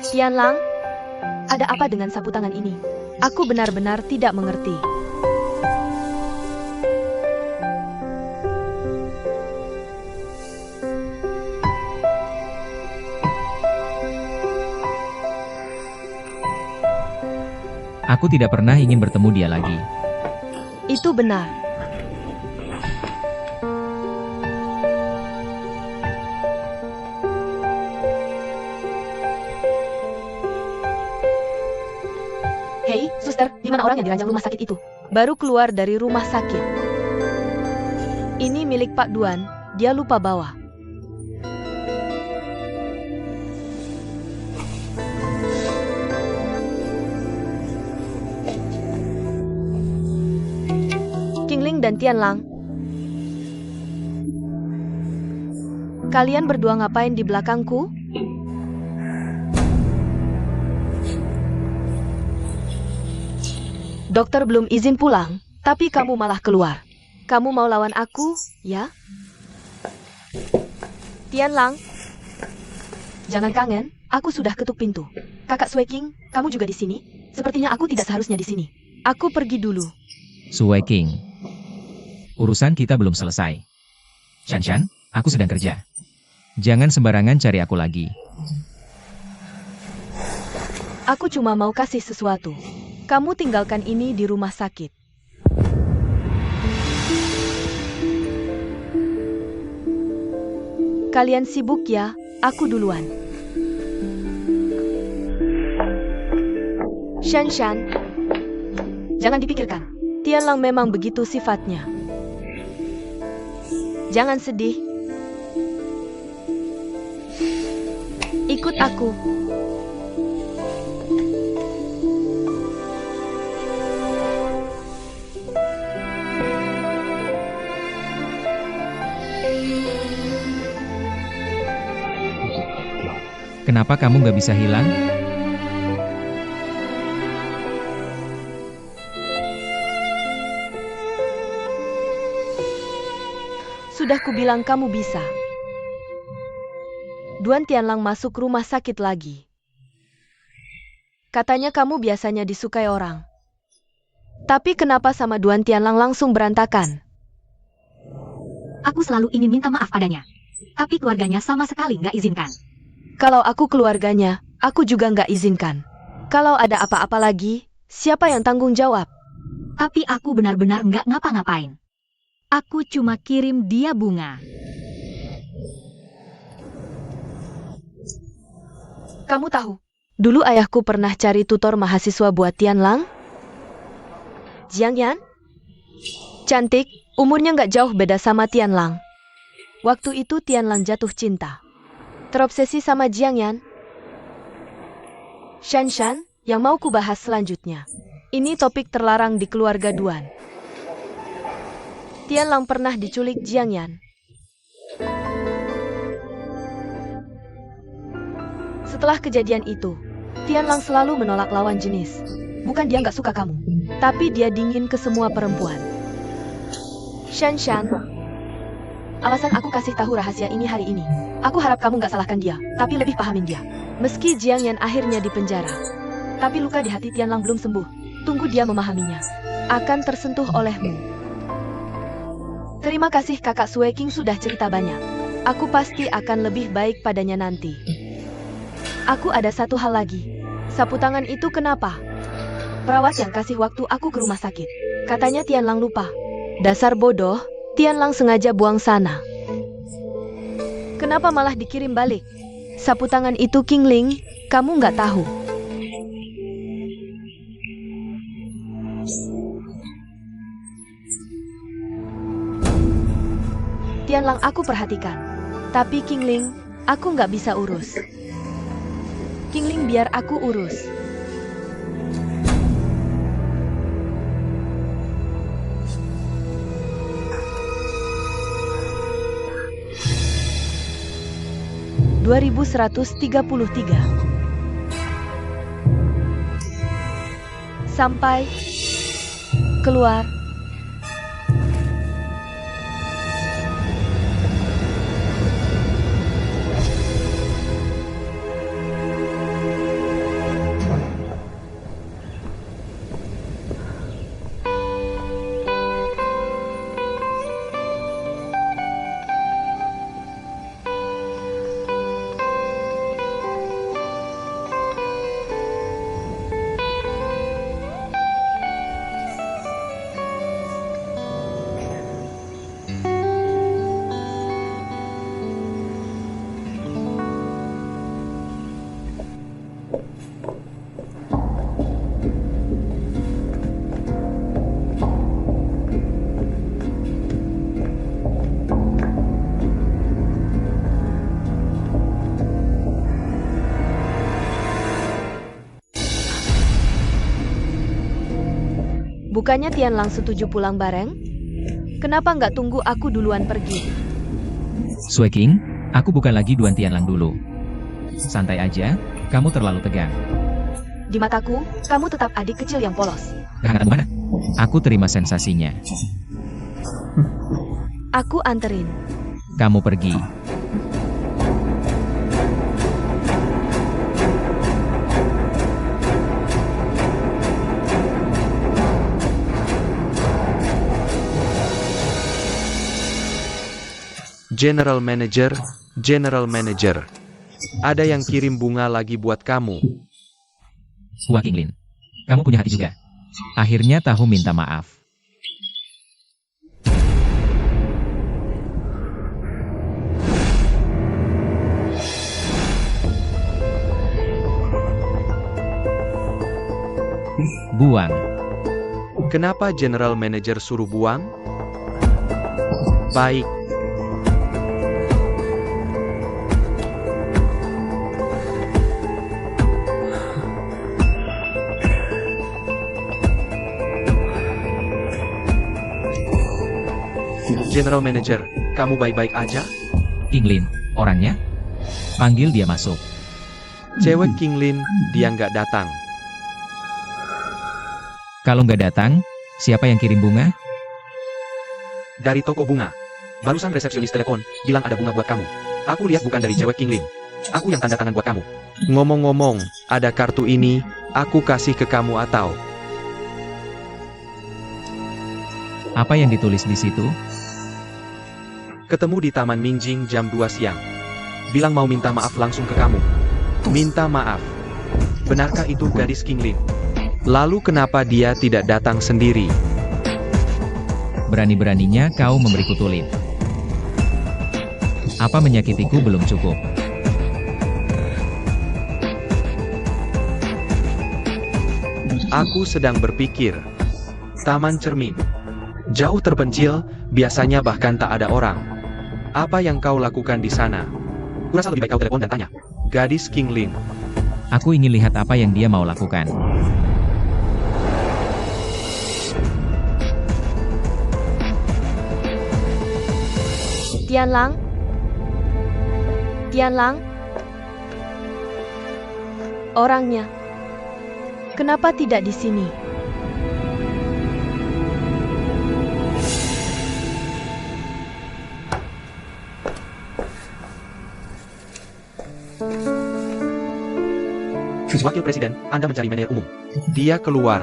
Tianlang, ada apa dengan sapu tangan ini? Aku benar-benar tidak mengerti. Aku tidak pernah ingin bertemu dia lagi. Itu benar. Hei, suster, di mana orang yang diranjang rumah sakit itu? Baru keluar dari rumah sakit. Ini milik Pak Duan, dia lupa bawa. Qingling dan Tianlang. Kalian berdua ngapain di belakangku? Dokter belum izin pulang, tapi kamu malah keluar. Kamu mau lawan aku, ya? Tianlang. Jangan kangen, aku sudah ketuk pintu. Kakak Sue King, kamu juga di sini? Sepertinya aku tidak seharusnya di sini. Aku pergi dulu. Sue King, urusan kita belum selesai. Shan, aku sedang kerja. Jangan sembarangan cari aku lagi. Aku cuma mau kasih sesuatu. Kamu tinggalkan ini di rumah sakit. Kalian sibuk ya, aku duluan. Shan Shan, jangan dipikirkan. Tianlang memang begitu sifatnya. Jangan sedih. Ikut aku. Kenapa kamu nggak bisa hilang? Sudah kubilang kamu bisa. Duan Tianlang masuk rumah sakit lagi. Katanya kamu biasanya disukai orang. Tapi kenapa sama Duan Tianlang langsung berantakan? Aku selalu ingin minta maaf padanya. Tapi keluarganya sama sekali nggak izinkan. Kalau aku keluarganya, aku juga nggak izinkan. Kalau ada apa-apa lagi, siapa yang tanggung jawab? Tapi aku benar-benar nggak ngapa-ngapain. Aku cuma kirim dia bunga. Kamu tahu, dulu ayahku pernah cari tutor mahasiswa buat Tianlang. Jiang Yan? Cantik, umurnya nggak jauh beda sama Tianlang. Waktu itu Tianlang jatuh cinta. Terobsesi sama Jiang Yan. Shan Shan, yang mau ku bahas selanjutnya. Ini topik terlarang di keluarga Duan. Tianlang pernah diculik Jiang Yan. Setelah kejadian itu, Tianlang selalu menolak lawan jenis. Bukan dia nggak suka kamu, tapi dia dingin ke semua perempuan. Shan Shan, alasan aku kasih tahu rahasia ini hari ini. Aku harap kamu nggak salahkan dia, tapi lebih pahamin dia. Meski Jiang Yan akhirnya dipenjara, tapi luka di hati Tianlang belum sembuh. Tunggu dia memahaminya. Akan tersentuh olehmu. Terima kasih kakak Sue King sudah cerita banyak. Aku pasti akan lebih baik padanya nanti. Aku ada satu hal lagi. Sapu tangan itu kenapa? Perawat yang kasih waktu aku ke rumah sakit. Katanya Tianlang lupa. Dasar bodoh, Tianlang sengaja buang sana. Kenapa malah dikirim balik? Sapu tangan itu King Ling, kamu nggak tahu. Tianlang aku perhatikan. Tapi King Ling, aku nggak bisa urus. King Ling biar aku urus. (2133) Sampai keluar. Bukannya Tianlang setuju pulang bareng? Kenapa nggak tunggu aku duluan pergi? Sue King, aku bukan lagi Duan Tianlang dulu. Santai aja, kamu terlalu tegang. Di mataku, kamu tetap adik kecil yang polos. Kehangatan mana? Aku terima sensasinya. Aku anterin. Kamu pergi. General Manager. Ada yang kirim bunga lagi buat kamu. Wah King Lin, kamu punya hati juga. Akhirnya tahu minta maaf. Buang. Kenapa General Manager suruh buang? Baik. General Manager, kamu baik-baik aja? Kinglin, orangnya? Panggil dia masuk. Cewek Kinglin, dia nggak datang. Kalau nggak datang, siapa yang kirim bunga? Dari toko bunga. Barusan resepsionis telepon, bilang ada bunga buat kamu. Aku lihat bukan dari cewek Kinglin. Aku yang tanda tangan buat kamu. Ngomong-ngomong, ada kartu ini, aku kasih ke kamu atau... Apa yang ditulis di situ? Ketemu di Taman Mingjing jam 2 siang. Bilang mau minta maaf langsung ke kamu. Minta maaf. Benarkah itu gadis Kinglin? Lalu kenapa dia tidak datang sendiri? Berani-beraninya kau memberiku tulip. Apa menyakitiku belum cukup? Aku sedang berpikir. Taman cermin. Jauh terpencil, biasanya bahkan tak ada orang. Apa yang kau lakukan di sana? Kurasa lebih baik kau telepon dan tanya. Gadis Kinglin. Aku ingin lihat apa yang dia mau lakukan. Tianlang? Tianlang? Orangnya. Kenapa tidak di sini? Wakil Presiden, Anda mencari manajer umum. Dia keluar.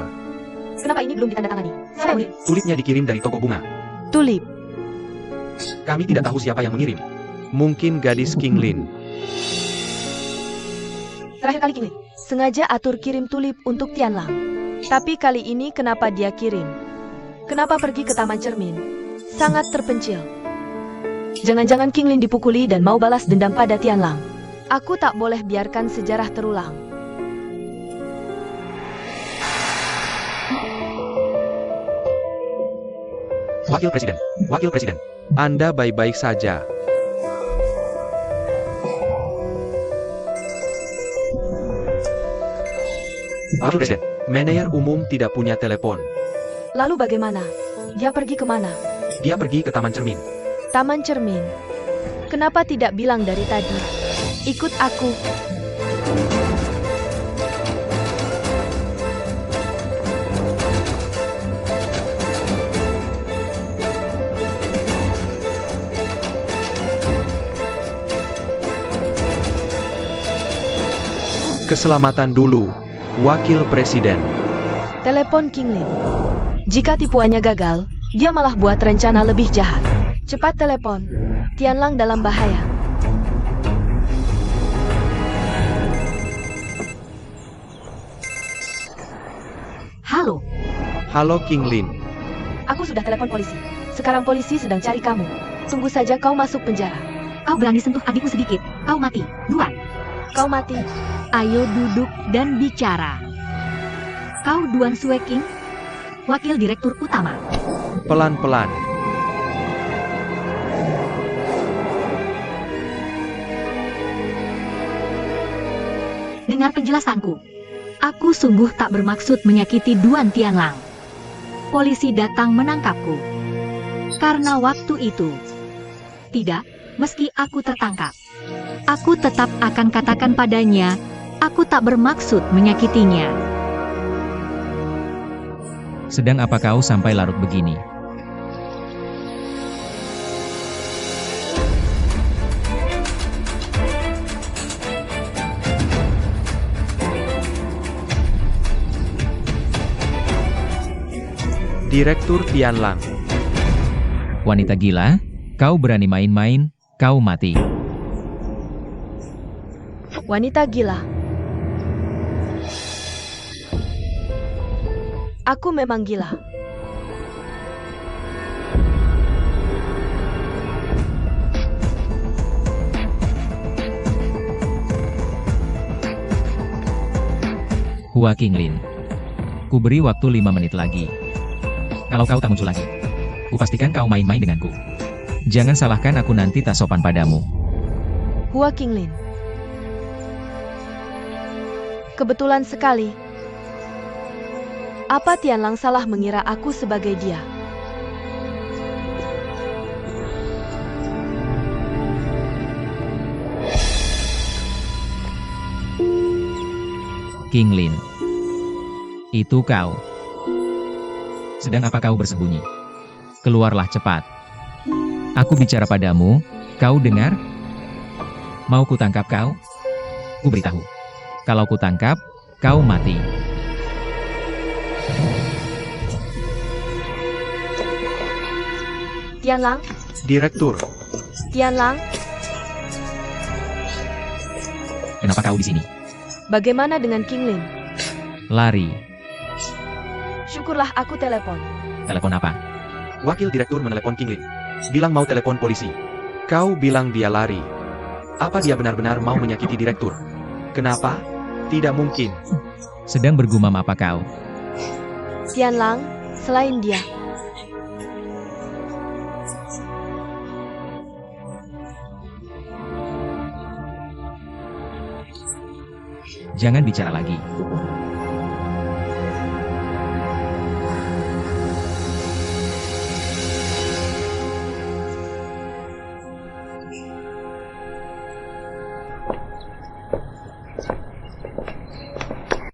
Kenapa ini belum ditandatangani? Siapa yang mengirim? Tulipnya dikirim dari toko bunga. Tulip. Kami tidak tahu siapa yang mengirim. Mungkin gadis Kinglin. Terakhir kali Kinglin sengaja atur kirim tulip untuk Tianlang. Tapi kali ini kenapa dia kirim? Kenapa pergi ke Taman Cermin? Sangat terpencil. Jangan-jangan Kinglin dipukuli dan mau balas dendam pada Tianlang. Aku tak boleh biarkan sejarah terulang. Wakil Presiden, Anda baik-baik saja. Wakil Presiden, manajer umum tidak punya telepon. Lalu bagaimana? Dia pergi kemana? Dia pergi ke Taman Cermin. Taman Cermin. Kenapa tidak bilang dari tadi? Ikut aku. Keselamatan dulu, Wakil Presiden. Telepon Kinglin. Jika tipuannya gagal, dia malah buat rencana lebih jahat. Cepat telepon. Tianlang dalam bahaya. Halo, Halo Kinglin. Aku sudah telepon polisi. Sekarang polisi sedang cari kamu. Tunggu saja kau masuk penjara. kau berani sentuh adikku sedikit, kau mati. 2. Kau mati. Ayo duduk dan bicara. Kau Duan Sueking, Wakil Direktur Utama. Pelan-pelan. Dengar penjelasanku. Aku sungguh tak bermaksud menyakiti Duan Tianlang. Polisi datang menangkapku. Karena waktu itu. Tidak, meski aku tertangkap. Aku tetap akan katakan padanya, aku tak bermaksud menyakitinya. Sedang apa kau sampai larut begini? Direktur Tianlang. Wanita gila, kau berani main-main, kau mati. Wanita gila. Aku memang gila. Hua Kinglin. Aku beri waktu 5 menit lagi. Kalau kau tak muncul lagi, kupastikan kau main-main denganku. Jangan salahkan aku nanti tak sopan padamu. Hua Qinglin. Kebetulan sekali. Apa Tianlang salah mengira aku sebagai dia? Qinglin. Itu kau. Sedang apa kau bersembunyi? Keluarlah cepat. Aku bicara padamu, kau dengar? Mau kutangkap kau? Ku beritahu. Kalau kutangkap, kau mati. Tianlang, Direktur, Tianlang, Kenapa kau di sini? bagaimana dengan Qinglin? Lari. Syukurlah aku telepon. Telepon apa? wakil direktur menelepon Qinglin. Bilang mau telepon polisi. Kau bilang dia lari. Apa dia benar-benar mau menyakiti direktur? Kenapa? Tidak mungkin. Sedang bergumam apa kau? Tianlang, selain dia, Jangan bicara lagi.